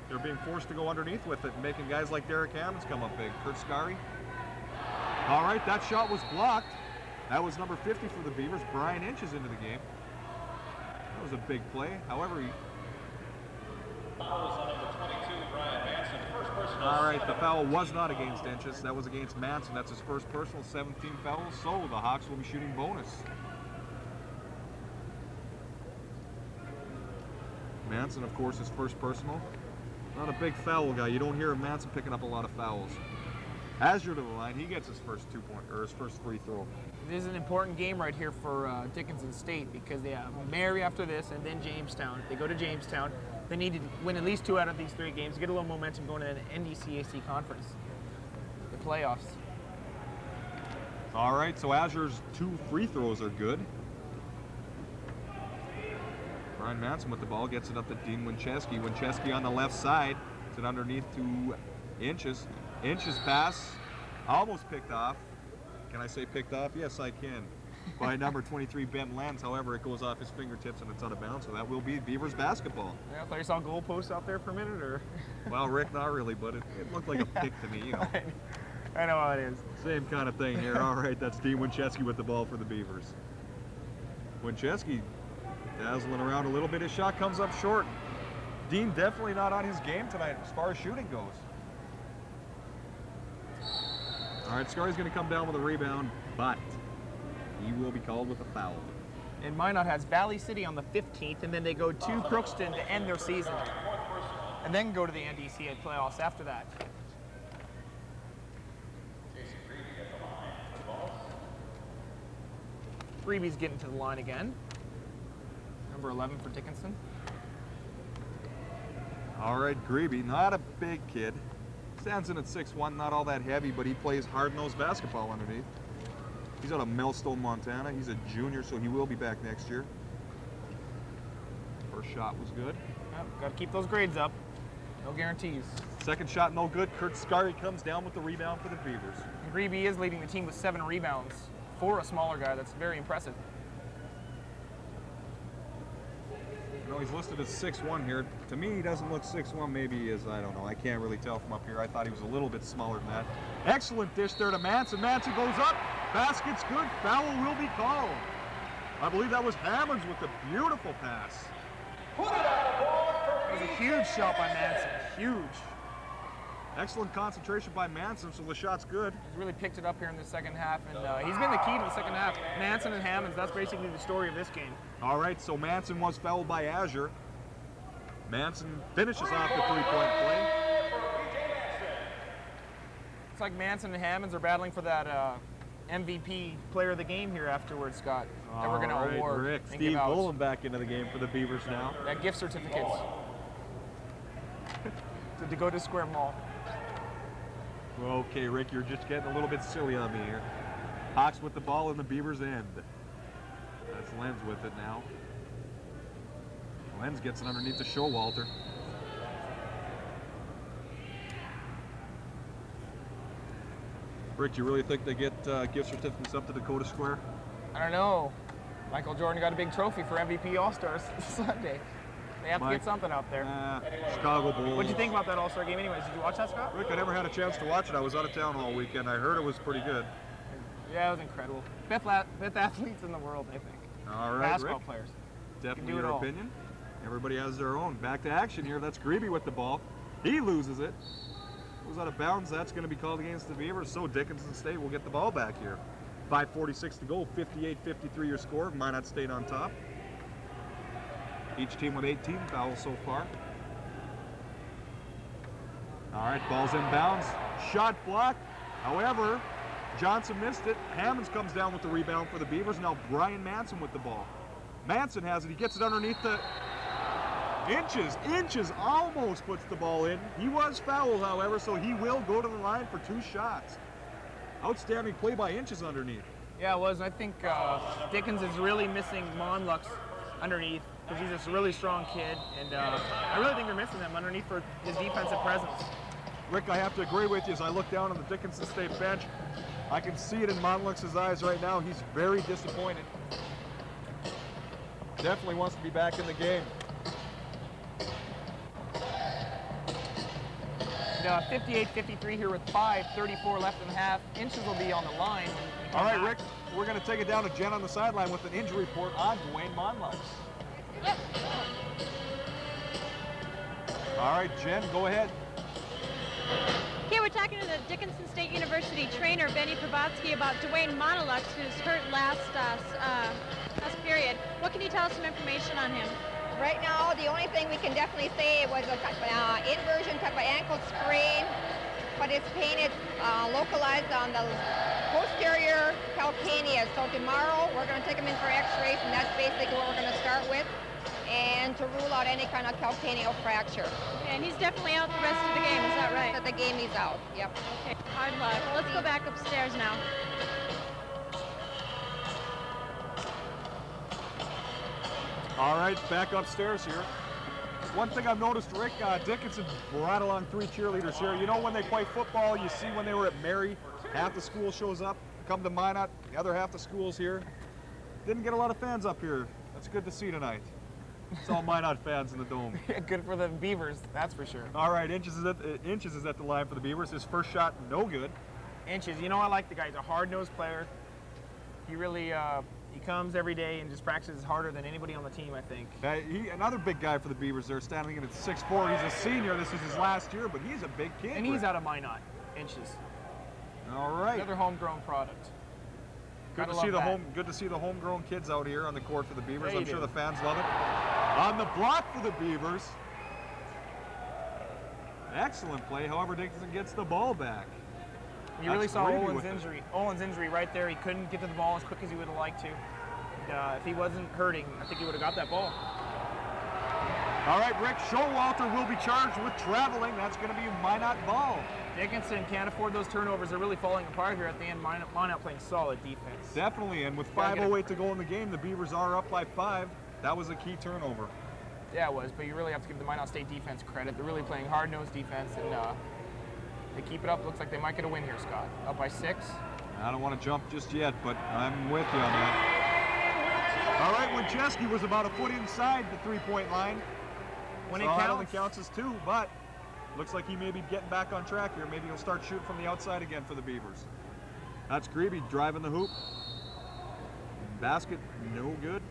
They're being forced to go underneath with it, making guys like Derek Hammonds come up big. Kurt Scary. All right, that shot was blocked. That was number 50 for the Beavers. Brian Inches into the game. That was a big play. However, Fouls on number 22, Brian Manson. First personal. all right, the foul was not against Inches. That was against Manson. That's his first personal, 17 fouls. So the Hawks will be shooting bonus. Manson, of course, his first personal. Not a big foul guy. You don't hear Manson picking up a lot of fouls. Azure to the line. He gets his first his first free throw. This is an important game right here for Dickinson State because they have Mary after this and then Jamestown. If they go to Jamestown, they need to win at least 2 out of these 3 games, get a little momentum going in the NDCAC conference, the playoffs. All right, so Azure's 2 free throws are good. Brian Manson with the ball gets it up to Dean Winchesky. Winchesky on the left side. It's it underneath to Inches. Inches pass Almost picked off. Can I say picked off? Yes, I can. By number 23, Ben Lenz. However, it goes off his fingertips and it's out of bounds, so that will be Beavers basketball. Yeah, I thought you saw goalposts out there for a minute, or? Well, Rick, not really, but it looked like a pick to me, you know. I know how it is. Same kind of thing here. All right, that's Dean Winchesky with the ball for the Beavers. Winchesky dazzling around a little bit. His shot comes up short. Dean definitely not on his game tonight as far as shooting goes. All right, Scarry's going to come down with a rebound, but he will be called with a foul. And Minot has Valley City on the 15th, and then they go to Crookston to end their season. And then go to the NDCA playoffs after that. Freebie's getting to the line again. Number 11 for Dickinson. All right, Greeby, not a big kid. Stands in at 6'1", not all that heavy, but he plays hard-nosed basketball underneath. He's out of Millstone, Montana. He's a junior, so he will be back next year. First shot was good. Yep, got to keep those grades up. No guarantees. Second shot, no good. Kurt Scarry comes down with the rebound for the Beavers. And Greeby is leading the team with 7 rebounds. For a smaller guy, that's very impressive. You know, he's listed as 6'1" here. To me, he doesn't look 6'1". Maybe he is. I don't know. I can't really tell from up here. I thought he was a little bit smaller than that. Excellent dish there to Manson. Manson goes up. Basket's good. Foul will be called. I believe that was Hammonds with a beautiful pass. It was a huge shot by Manson. Huge. Excellent concentration by Manson, so the shot's good. He's really picked it up here in the second half, and he's been the key to the second half. Manson and Hammonds, that's basically the story of this game. All right, so Manson was fouled by Azure. Manson finishes off the three-point play. It's like Manson and Hammonds are battling for that MVP player of the game here afterwards, Scott, that we're going to award. Rick, and Steve give out. Boland back into the game for the Beavers now. That gift certificates to Dakota Square Mall. Okay, Rick, you're just getting a little bit silly on me here. Hawks with the ball in the Beavers' end. That's Lenz with it now. Lenz gets it underneath the Showalter. Rick, do you really think they get gift certificates up to Dakota Square? I don't know. Michael Jordan got a big trophy for MVP All-Stars Sunday. They have to get something out there. Chicago Bulls. What did you think about that All-Star game anyways? Did you watch that, Scott? Rick, I never had a chance to watch it. I was out of town all weekend. I heard it was pretty good. Yeah, it was incredible. Fifth athletes in the world, I think. All right, Basketball Rick. players. Definitely your opinion. Everybody has their own. Back to action here. That's Greeby with the ball. He loses it. Goes out of bounds. That's going to be called against the Beavers. So Dickinson State will get the ball back here. 5:46 to go. 58-53 your score. Minot State on top. Each team with 18 fouls so far. All right, ball's in bounds. Shot blocked. However, Johnson missed it. Hammonds comes down with the rebound for the Beavers. Now Brian Manson with the ball. Manson has it. He gets it underneath the inches, almost puts the ball in. He was fouled, however, so he will go to the line for 2 shots. Outstanding play by Inches underneath. Yeah, it was. I think Dickens is really missing Monlux underneath because he's this really strong kid, and I really think they're missing him underneath for his defensive presence. Rick, I have to agree with you. As I look down on the Dickinson State bench, I can see it in Monlux's eyes right now. He's very disappointed. Definitely wants to be back in the game. 58-53 here with 5:34 left in the half. Inches will be on the line. All right, Rick, we're going to take it down to Jen on the sideline with an injury report on Dwayne Monlux. All right, Jen, go ahead. Okay, we're talking to the Dickinson State University trainer, Benny Probotsky, about Dwayne Monlux, who's hurt last period. What can you tell us some information on him? Right now, the only thing we can definitely say was a inversion, type of ankle sprain, but it's pain is localized on the posterior calcaneus. So tomorrow, we're going to take him in for x-rays, and that's basically what we're going to start with, and to rule out any kind of calcaneal fracture. Okay, and he's definitely out the rest of the game, is that right? But the game he's out, yep. Okay, hard luck. Let's go back upstairs now. All right, back upstairs here. One thing I've noticed, Rick, Dickinson brought along 3 cheerleaders here. You know when they play football, you see when they were at Mary, Half the school shows up, come to Minot. The other half the school's here. Didn't get a lot of fans up here. That's good to see tonight. It's all Minot fans in the dome. Yeah, good for the Beavers, that's for sure. All right, Inches is at the line for the Beavers. His first shot, no good. Inches, you know, I like the guy. He's a hard-nosed player. He really, he comes every day and just practices harder than anybody on the team, I think. Another big guy for the Beavers there, standing in at 6'4". He's a senior. This is his last year, but he's a big kid. And he's out of Minot, Inches. All right. Another homegrown product. Good to see the homegrown kids out here on the court for the Beavers. Yeah, I'm sure the fans love it. On the block for the Beavers. Excellent play. However, Dickinson gets the ball back. You really saw Olin's injury. Olin's injury right there. He couldn't get to the ball as quick as he would have liked to. If he wasn't hurting, I think he would have got that ball. All right, Rick, Showalter will be charged with traveling. That's going to be a Minot ball. Dickinson can't afford those turnovers. They're really falling apart here at the end. Minot playing solid defense. Definitely, and with 5:08 to go in the game, the Beavers are up by 5. That was a key turnover. Yeah, it was, but you really have to give the Minot State defense credit. They're really playing hard-nosed defense, and they keep it up. Looks like they might get a win here, Scott. Up by 6. I don't want to jump just yet, but I'm with you on that. All right, Winchesky was about a foot inside the three-point line. When so it counts. That only counts as 2, but looks like he may be getting back on track here. Maybe he'll start shooting from the outside again for the Beavers. That's Grebe driving the hoop. Basket, no good.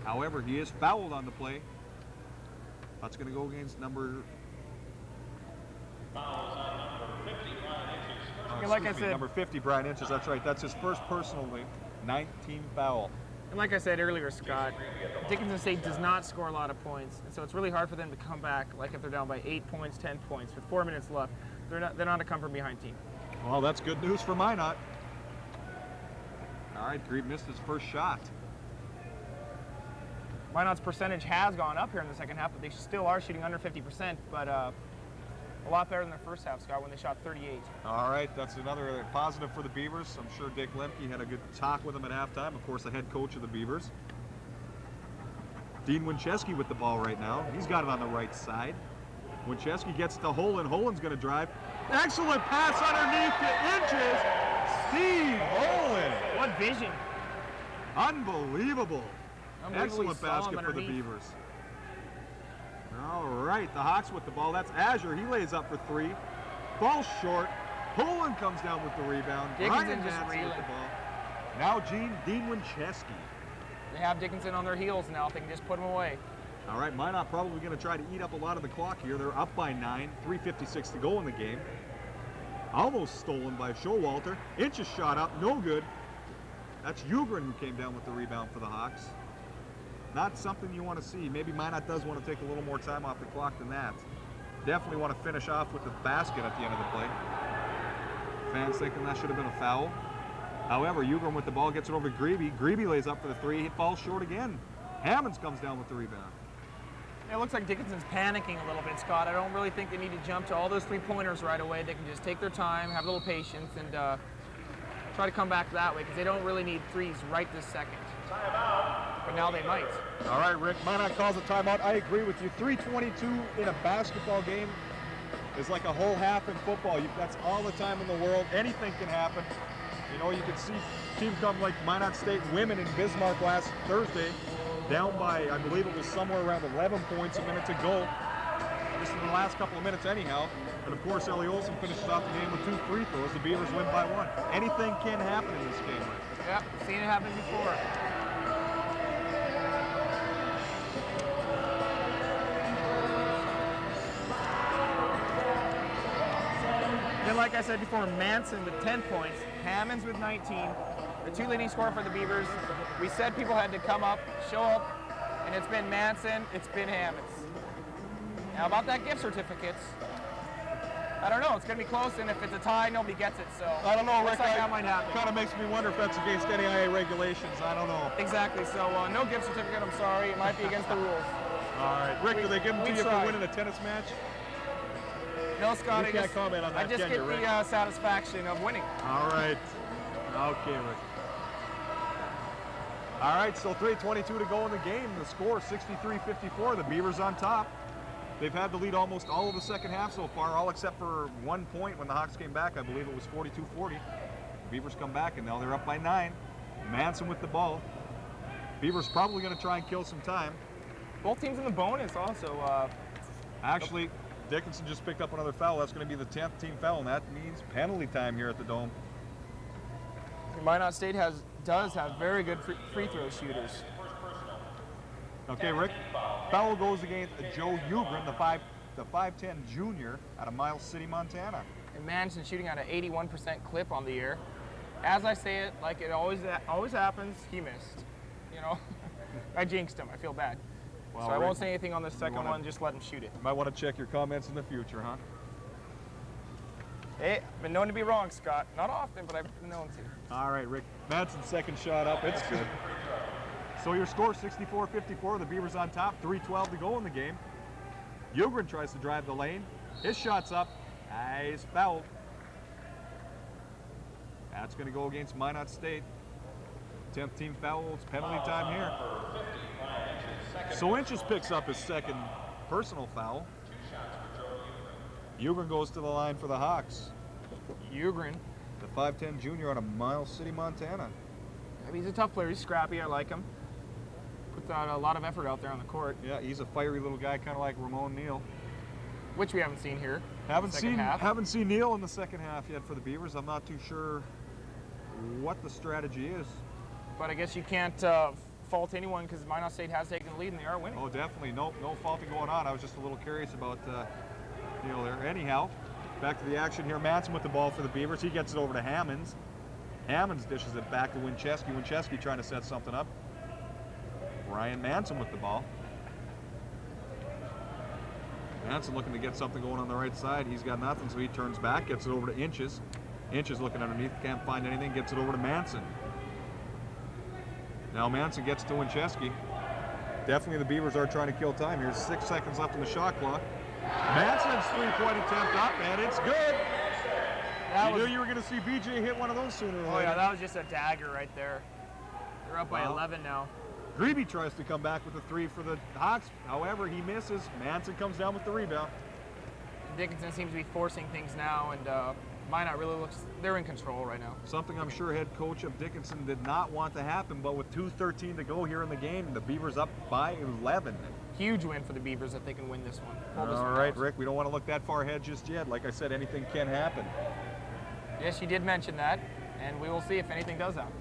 However, he is fouled on the play. That's going to go against number... like I said, number 50, Brian Inches. That's right. That's his first personally 19 foul. And like I said earlier, Scott, Dickinson State does not score a lot of points, and so it's really hard for them to come back. Like if they're down by 8 points, 10 points with 4 minutes left, they're not a come from behind team. Well, that's good news for Minot. All right, Grebe missed his first shot. Minot's percentage has gone up here in the second half, but they still are shooting under 50%, but a lot better than their first half, Scott, when they shot 38. All right, that's another positive for the Beavers. I'm sure Dick Lemke had a good talk with them at halftime. Of course, the head coach of the Beavers. Dean Winchesky with the ball right now. He's got it on the right side. Winchesky gets to Holland. Holland's going to drive. Excellent pass underneath to Inches. Steve Holland. What vision. Unbelievable. Excellent basket for the Beavers. All right, the Hawks with the ball. That's Azure. He lays up for 3. Ball short. Holland comes down with the rebound. Dickinson just reeling. With the ball. Now Dean Winchesky. They have Dickinson on their heels now. They can just put him away. All right, Minot probably going to try to eat up a lot of the clock here. They're up by 9. 3:56 to go in the game. Almost stolen by Showalter. Inches shot up. No good. That's Ugrin who came down with the rebound for the Hawks. Not something you want to see. Maybe Minot does want to take a little more time off the clock than that. Definitely want to finish off with the basket at the end of the play. Fans thinking that should have been a foul. However, Ugrin with the ball gets it over to Grebe. Grebe lays up for the 3. He falls short again. Hammonds comes down with the rebound. It looks like Dickinson's panicking a little bit, Scott. I don't really think they need to jump to all those 3-pointers right away. They can just take their time, have a little patience, and try to come back that way, because they don't really need threes right this second. But now they might. All right, Rick, Minot calls a timeout. I agree with you. 3:22 in a basketball game is like a whole half in football. That's all the time in the world. Anything can happen. You know, you can see teams come like Minot State women in Bismarck last Thursday, down by, I believe it was somewhere around 11 points a minute to go. Just in the last couple of minutes anyhow. And of course, Ellie Olsen finishes off the game with 2 free throws. The Beavers win by 1. Anything can happen in this game, Rick. Yep, seen it happen before. Then, like I said before, Manson with 10 points, Hammonds with 19, the 2 leading scorers for the Beavers. We said people had to come up, show up, and it's been Manson, it's been Hammonds. Now about that gift certificates, I don't know, it's going to be close, and if it's a tie, nobody gets it, so I don't know, Rick. looks like that might happen. Kind of makes me wonder if that's against NAIA regulations. I don't know. Exactly, so no gift certificate, I'm sorry, it might be against the rules. All right, Rick, do they give them to you for winning a tennis match? No, Scott, You can't comment on that, I just can get you, Rick? the satisfaction of winning. All right. Okay, Rick. All right, so 3:22 to go in the game. The score 63-54. The Beavers on top. They've had the lead almost all of the second half so far, all except for 1 point when the Hawks came back. I believe it was 42-40. Beavers come back, and now they're up by 9. Manson with the ball. Beavers probably going to try and kill some time. Both teams in the bonus also. Actually, Dickinson just picked up another foul. That's going to be the 10th team foul, and that means penalty time here at the Dome. Minot State does have very good free throw shooters. Okay, Rick. Foul goes against Joe Ugrin, the 5'10 junior out of Miles City, Montana. And Manson shooting at an 81% clip on the year. As I say it, like it always happens, he missed. You know, I jinxed him. I feel bad. Well, So I Rick, won't say anything on the second one. Just let him shoot it. You might want to check your comments in the future, huh? Hey, I've been known to be wrong, Scott. Not often, but I've been known to. All right, Rick. Manson's second shot up. It's good. So your score, 64-54. The Beavers on top. 3:12 to go in the game. Ugrin tries to drive the lane. His shot's up. He's fouled. That's going to go against Minot State. 10th team foul. It's penalty time here. So Inches picks up his second personal foul. Ugrin goes to the line for the Hawks. Ugrin. The 5'10 junior out of Miles City, Montana. I mean, he's a tough player. He's scrappy. I like him. Puts out a lot of effort out there on the court, Yeah, he's a fiery little guy, kind of like Ramon Neal. which we haven't seen here. Haven't Second half. seen Neal in the second half yet for the Beavers. I'm not too sure what the strategy is. But I guess you can't fault anyone because Minot State has taken the lead and they are winning. Oh, definitely. No faulting going on. I was just a little curious about Neal there. Anyhow, back to the action here. Manson with the ball for the Beavers. He gets it over to Hammonds. Hammonds dishes it back to Winchesky. Winchesky trying to set something up. Ryan Manson with the ball. Manson looking to get something going on the right side. He's got nothing, so he turns back, gets it over to Inches. Inches looking underneath, can't find anything, gets it over to Manson. Now Manson gets to Winchesky. Definitely the Beavers are trying to kill time. Here's 6 seconds left on the shot clock. Manson's three-point attempt up, and it's good. You knew you were going to see BJ hit one of those sooner or later. Oh yeah, that was just a dagger right there. They're up by 11 now. Grebe tries to come back with a three for the Hawks. However, he misses. Manson comes down with the rebound. Dickinson seems to be forcing things now, and Minot really looks, they're in control right now. Something I'm sure head coach of Dickinson did not want to happen, but with 2:13 to go here in the game, the Beavers up by 11. Huge win for the Beavers if they can win this one. All right, Rick, we don't want to look that far ahead just yet. Like I said, anything can happen. Yes, you did mention that, and we will see if anything does happen.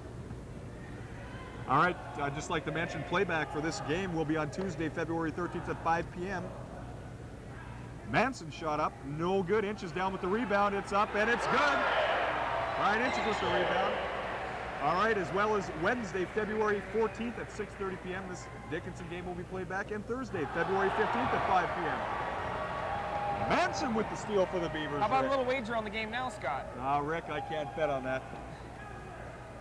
All right, I'd just like to mention playback for this game will be on Tuesday, February 13th at 5 p.m. Manson shot up, no good. Inches down with the rebound. It's up and it's good. Ryan Inches with the rebound. All right, as well as Wednesday, February 14th at 6:30 p.m. This Dickinson game will be played back, and Thursday, February 15th at 5 p.m. Manson with the steal for the Beavers. How about Rick. a little wager on the game now, Scott? Rick, I can't bet on that.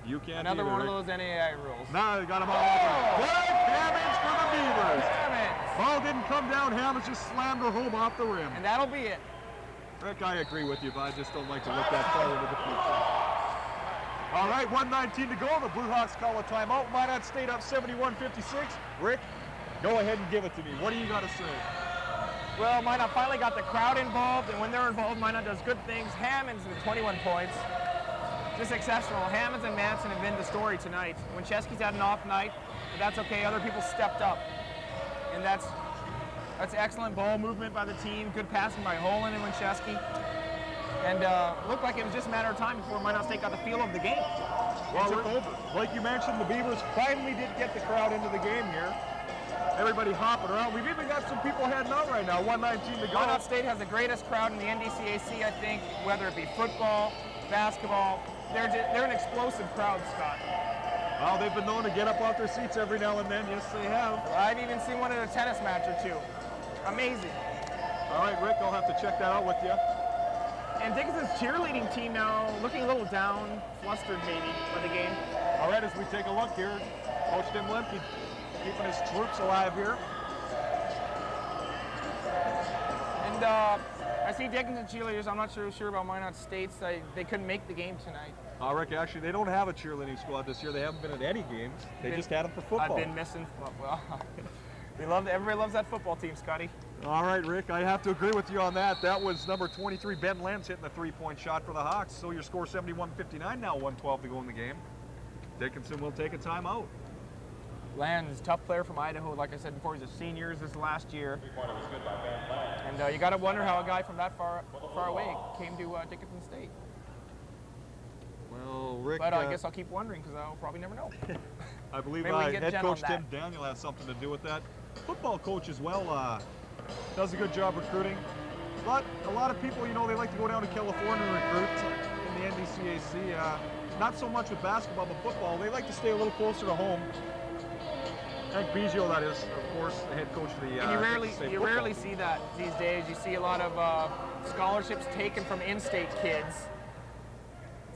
You can't Another either, one Rick. of those NAI rules. No, they got him all over. Good damage for the Beavers. Damn Ball didn't come down. Hammonds just slammed her home off the rim. And that'll be it. Rick, I agree with you, but I just don't like to look that far into the future. All right, 1:19 to go. The Blue Hawks call a timeout. Minot State up 71-56. Rick, go ahead and give it to me. What do you got to say? Well, Minot finally got the crowd involved, and when they're involved, Minot does good things. Hammonds with 21 points. Just exceptional. Hammonds and Manson have been the story tonight. Winchesky's had an off night, but that's okay. Other people stepped up. And that's excellent ball movement by the team. Good passing by Holland and Winchesky. And looked like it was just a matter of time before Minot State got the feel of the game. Well, like you mentioned, the Beavers finally did get the crowd into the game here. Everybody hopping around. We've even got some people heading out right now. 1:19 to go. Minot State has the greatest crowd in the NDCAC, I think, whether it be football, basketball. They're an explosive crowd, Scott. Well, they've been known to get up off their seats every now and then. Yes, they have. I've even seen one at a tennis match or two. Amazing. All right, Rick, I'll have to check that out with you. And Dickinson's cheerleading team now looking a little down, flustered maybe for the game. All right, as we take a look here, Coach Tim Lemke keeping his troops alive here. And I see Dickinson cheerleaders. I'm not sure about Minot State's. They couldn't make the game tonight. Rick, actually, they don't have a cheerleading squad this year. They haven't been at any games. They just had them for football. I've been missing. Well, Everybody loves that football team, Scotty. All right, Rick, I have to agree with you on that. That was number 23, Ben Lenz, hitting the three-point shot for the Hawks. So your score 71-59 now, 1:12 to go in the game. Dickinson will take a timeout. Land's a tough player from Idaho. Like I said before, he's a senior this last year. And you got to wonder how a guy from that far away came to Dickinson State. Well, Rick... But I guess I'll keep wondering because I'll probably never know. I believe Maybe we can get head Jen coach on Tim Daniel has something to do with that. Football coach as well does a good job recruiting. But a lot of people, you know, they like to go down to California and recruit in the NDCAC. Not so much with basketball, but football. They like to stay a little closer to home. Hank Biggio, that is, of course, the head coach of the and you rarely see that these days. You see a lot of scholarships taken from in-state kids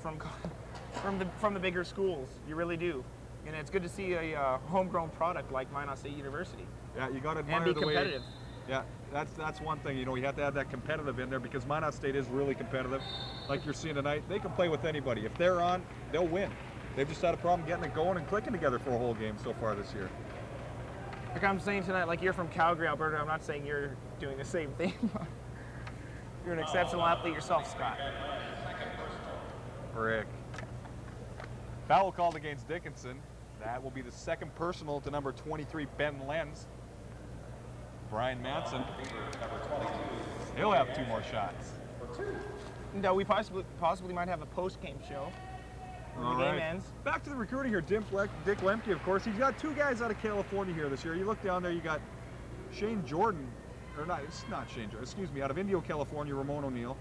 from the bigger schools. You really do. And it's good to see a homegrown product like Minot State University. Yeah, you got to admire and be the competitive. way. Yeah, that's one thing. You know, you have to have that competitive in there because Minot State is really competitive. Like you're seeing tonight, they can play with anybody. If they're on, they'll win. They've just had a problem getting it going and clicking together for a whole game so far this year. Like I'm saying tonight, like you're from Calgary, Alberta. I'm not saying you're doing the same thing. You're an exceptional athlete yourself, Scott. Rick. Foul called against Dickinson. That will be the second personal to number 23, Ben Lenz. Brian Manson. He'll have 2 more shots. No, we possibly might have a post-game show when the game ends. Back to the recruiting here. Dick Lemke, of course. He's got 2 guys out of California here this year. You look down there, you got Shane Jordan, or not, it's not Shane Jordan, excuse me, out of Indio, California, Ramon O'Neill.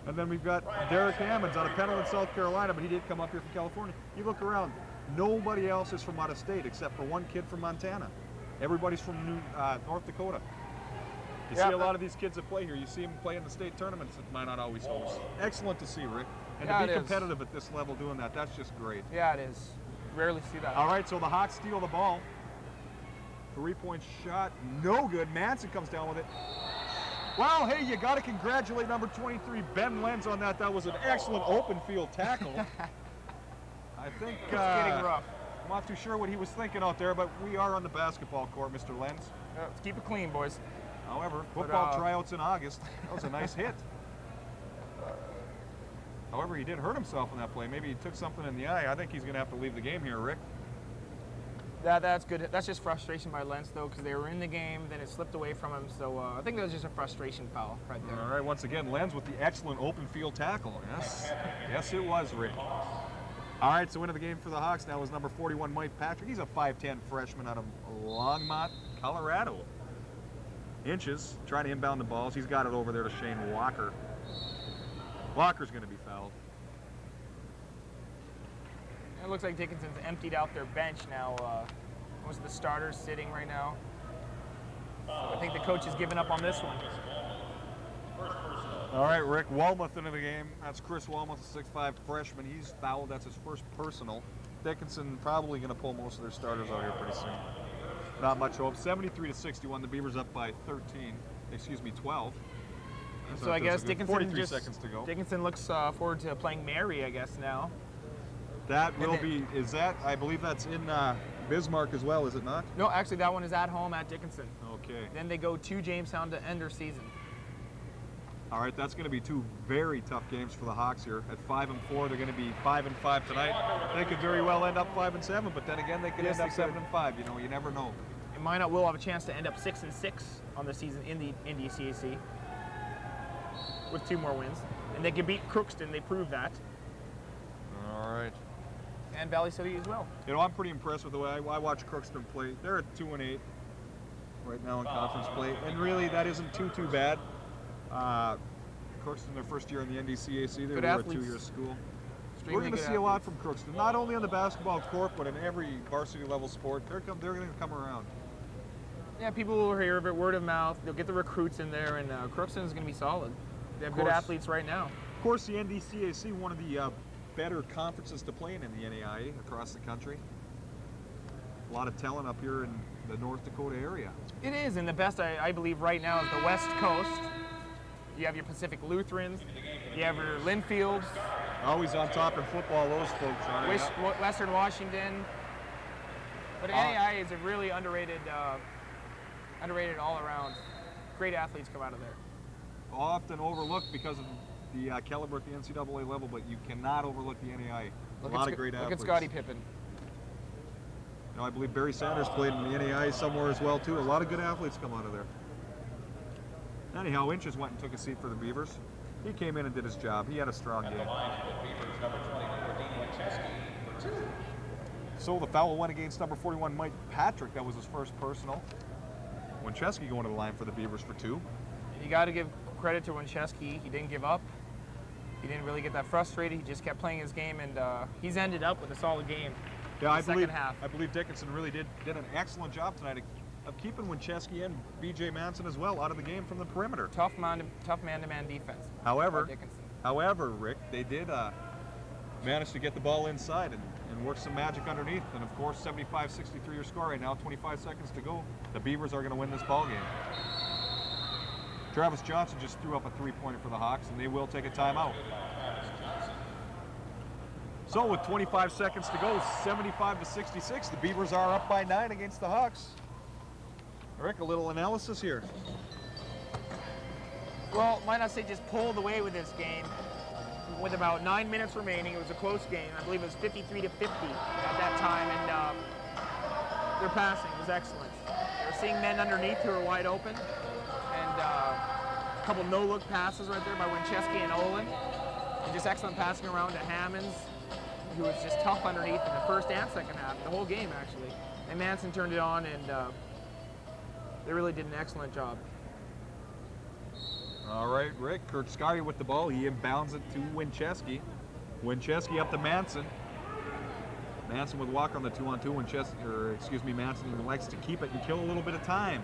And then we've got Derek Hammonds out of Pendleton, South Carolina, but he did come up here from California. You look around, nobody else is from out of state except for one kid from Montana. Everybody's from North Dakota. You see a lot of these kids that play here. You see them play in the state tournaments that might not always host. Excellent to see, Rick. And to be competitive at this level doing that, that's just great. Yeah, it is. Rarely see that. All right, so the Hawks steal the ball. 3-point shot, no good. Manson comes down with it. Well, hey, you got to congratulate number 23, Ben Lenz, on that. That was an excellent open field tackle. I think it's getting rough. I'm not too sure what he was thinking out there, but we are on the basketball court, Mr. Lenz. Let's keep it clean, boys. However, football tryouts in August. That was a nice hit. However, he did hurt himself in that play. Maybe he took something in the eye. I think he's going to have to leave the game here, Rick. That's good. That's just frustration by Lenz, though, because they were in the game, then it slipped away from him. So I think that was just a frustration foul right there. All right, once again, Lenz with the excellent open field tackle. Yes, yes, it was, Rick. All right, so into the game for the Hawks now is number 41, Mike Patrick. He's a 5'10 freshman out of Longmont, Colorado. Inches, trying to inbound the balls. He's got it over there to Shane Walker. Walker's going to be fouled. It looks like Dickinson's emptied out their bench now. Most of the starters sitting right now. So I think the coach has given up on this one. All right, Rick, Walmuth into the game. That's Chris Walmuth, a 6'5 freshman. He's fouled. That's his first personal. Dickinson probably going to pull most of their starters out here pretty soon. Not much hope. 73-61. The Beavers up by 12. So I guess Dickinson 43 seconds to go. Dickinson looks forward to playing Mary, I guess, now. That will be, I believe that's in Bismarck as well, is it not? No, actually that one is at home at Dickinson. Okay. Then they go to Jamestown to end their season. All right, that's going to be 2 very tough games for the Hawks here. At 5-4, they're going to be 5-5 tonight. They could very well end up 5-7, but then again, they could end up 7-5. You know, you never know. And Minot will have a chance to end up 6-6 on the season in the NDCAC with 2 more wins, and they can beat Crookston. They proved that. All right. And Valley City as well. You know, I'm pretty impressed with the way I watch Crookston play. They're at 2-8 right now in conference play, and really that isn't too bad. Crookston, their first year in the NDCAC, they were a 2-year school. We're going to see a lot from Crookston, not only on the basketball court, but in every varsity level sport. They're going to come around. Yeah, people will hear of it, word of mouth. They'll get the recruits in there, and Crookston is going to be solid. They have good athletes right now. Of course, the NDCAC, one of the better conferences to play in the NAIA across the country. A lot of talent up here in the North Dakota area. It is, and the best, I believe, right now is the West Coast. You have your Pacific Lutherans. You have your Linfields. Always on top in football, those folks are. Western Washington. But NAIA is a really underrated Underrated all around. Great athletes come out of there. Often overlooked because of the caliber at the NCAA level, but you cannot overlook the NAI. A lot of great athletes. Look at Scottie Pippen. You know, I believe Barry Sanders played in the NAI somewhere as well, too. A lot of good athletes come out of there. Anyhow, Inches went and took a seat for the Beavers. He came in and did his job. He had a strong game. So the foul went against number 41, Mike Patrick. That was his first personal. Winchesky going to the line for the Beavers for 2. You got to give credit to Winchesky. He didn't give up. He didn't really get that frustrated. He just kept playing his game, and he's ended up with a solid game. Yeah, I half. believe Dickinson really did an excellent job tonight of keeping Winchesky and B.J. Manson as well out of the game from the perimeter. Tough man-to-man defense. However, Rick, they did manage to get the ball inside and work some magic underneath. And of course, 75-63 your score right now, 25 seconds to go. The Beavers are going to win this ball game. Travis Johnson just threw up a 3-pointer for the Hawks, and they will take a timeout. So with 25 seconds to go, 75-66, the Beavers are up by 9 against the Hawks. Rick, a little analysis here. Well, Minot State just pulled away with this game with about 9 minutes remaining. It was a close game. I believe it was 53-50 at that time, and their passing was excellent. They were seeing men underneath who were wide open, and a couple no-look passes right there by Winchesky and Olin, and just excellent passing around to Hammonds, who was just tough underneath in the first and second half, the whole game actually. And Manson turned it on, and they really did an excellent job. All right, Rick, Kurt Scotty with the ball. He inbounds it to Winchesky. Winchesky up to Manson. Manson would walk on the 2-on-2. Manson likes to keep it and kill a little bit of time.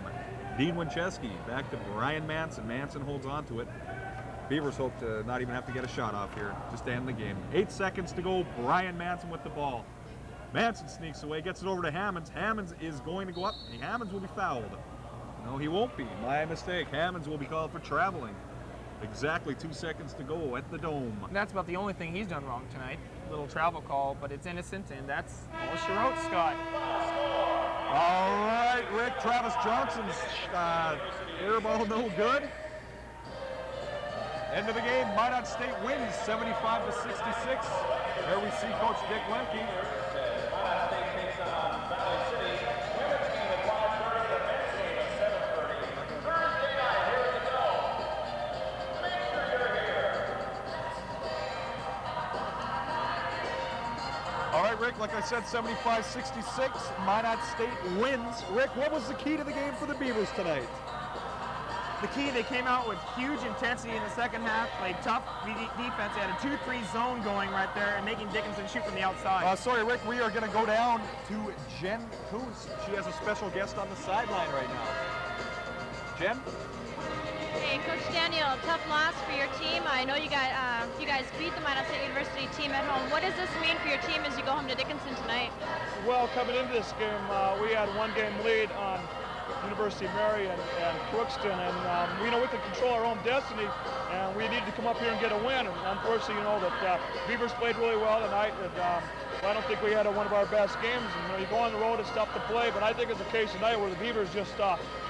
Dean Winchesky back to Brian Manson. Manson holds on to it. Beavers hope to not even have to get a shot off here just to end the game. 8 seconds to go. Brian Manson with the ball. Manson sneaks away, gets it over to Hammonds. Hammonds is going to go up. Hammonds will be fouled. No, he won't be. My mistake. Hammonds will be called for traveling. Exactly 2 seconds to go at the Dome. And that's about the only thing he's done wrong tonight. Little travel call, but it's innocent, and that's all she wrote, Scott. All right, Rick. Travis Johnson's air ball no good. End of the game, Minot State wins 75-66. There we see Coach Dick Lemke. All right, Rick, like I said, 75-66, Minot State wins. Rick, what was the key to the game for the Beavers tonight? The key, they came out with huge intensity in the second half, played tough defense. They had a 2-3 zone going right there and making Dickinson shoot from the outside. Sorry, Rick, we are going to go down to Jen Coos. She has a special guest on the sideline right now. Jen? Hey, Coach Daniel, tough loss for your team. I know you guys beat the Minot State University team at home. What does this mean for your team as you go home to Dickinson tonight? Well, coming into this game, we had 1-game lead on University of Mary and Crookston, and we could control our own destiny, and we needed to come up here and get a win. And unfortunately, that Beavers played really well tonight, and I don't think we had one of our best games. And you go on the road, it's tough to play, but I think it's a case tonight where the Beavers just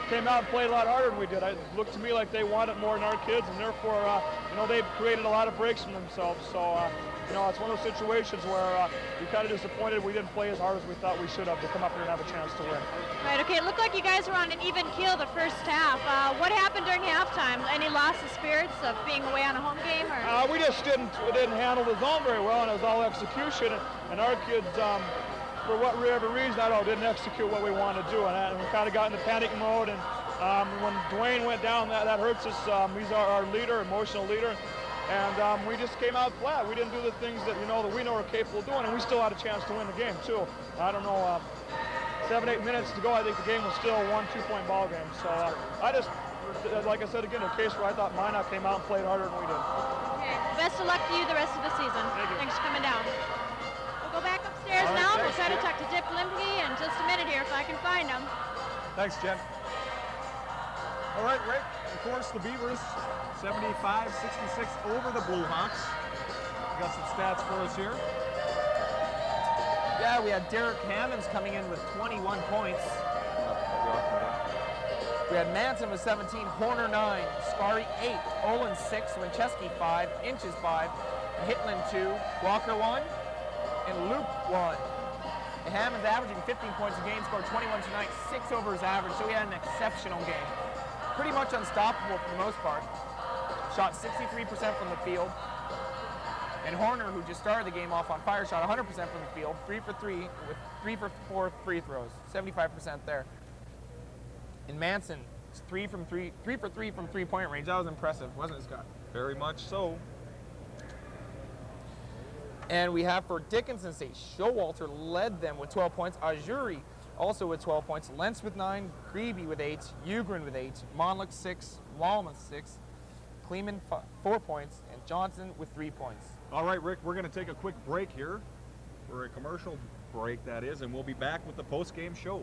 came out and played a lot harder than we did. It looked to me like they wanted more than our kids, and therefore, they've created a lot of breaks for themselves. So, it's one of those situations where we're kind of disappointed we didn't play as hard as we thought we should have to come up here and have a chance to win. Right, okay, it looked like you guys were on an even keel the first half. What happened during halftime? Any loss of spirits of being away on a home game? Or? We just didn't handle the zone very well, and it was all execution, and our kids, for whatever reason, didn't execute what we wanted to do, and we kind of got into panic mode, and when Dwayne went down, that hurts us. He's our leader, emotional leader, and we just came out flat. We didn't do the things that that we know we're capable of doing, and we still had a chance to win the game too. I don't know, 7-8 minutes to go, I think the game was still a 1-2-point ball game. So I just, like I said again, a case where I thought Minot came out and played harder than we did. Okay, best of luck to you the rest of the season. Thank you. Thanks for coming down. We'll go back upstairs now. We'll try to talk to Dick Lemke in just a minute here if I can find him. Thanks, Jen. All right, Rick, of course, the Beavers, 75-66 over the Blue Hawks. We got some stats for us here. Yeah, we had Derek Hammonds coming in with 21 points. We had Manson with 17, Horner 9, Scarry 8, Olin 6, Winchesky 5, Inches 5, Hitland 2, Walker 1, and Luke 1. And Hammond's averaging 15 points a game, scored 21 tonight, 6 over his average, so he had an exceptional game. Pretty much unstoppable for the most part. Shot 63% from the field. And Horner, who just started the game off on fire, shot 100% from the field, 3 for 3, with 3 for 4 free throws, 75% there. And Manson, 3 for 3 from three-point range. That was impressive, wasn't it, Scott? Very much so. And we have for Dickinson State, Showalter led them with 12 points. Ajuri also with 12 points. Lentz with 9, Creeby with 8, Ugrin with 8, Monlick 6, Walmuth 6, Kleeman 4 points, and Johnson with 3 points. All right, Rick, we're going to take a quick break here, for a commercial break, that is, and we'll be back with the post-game show.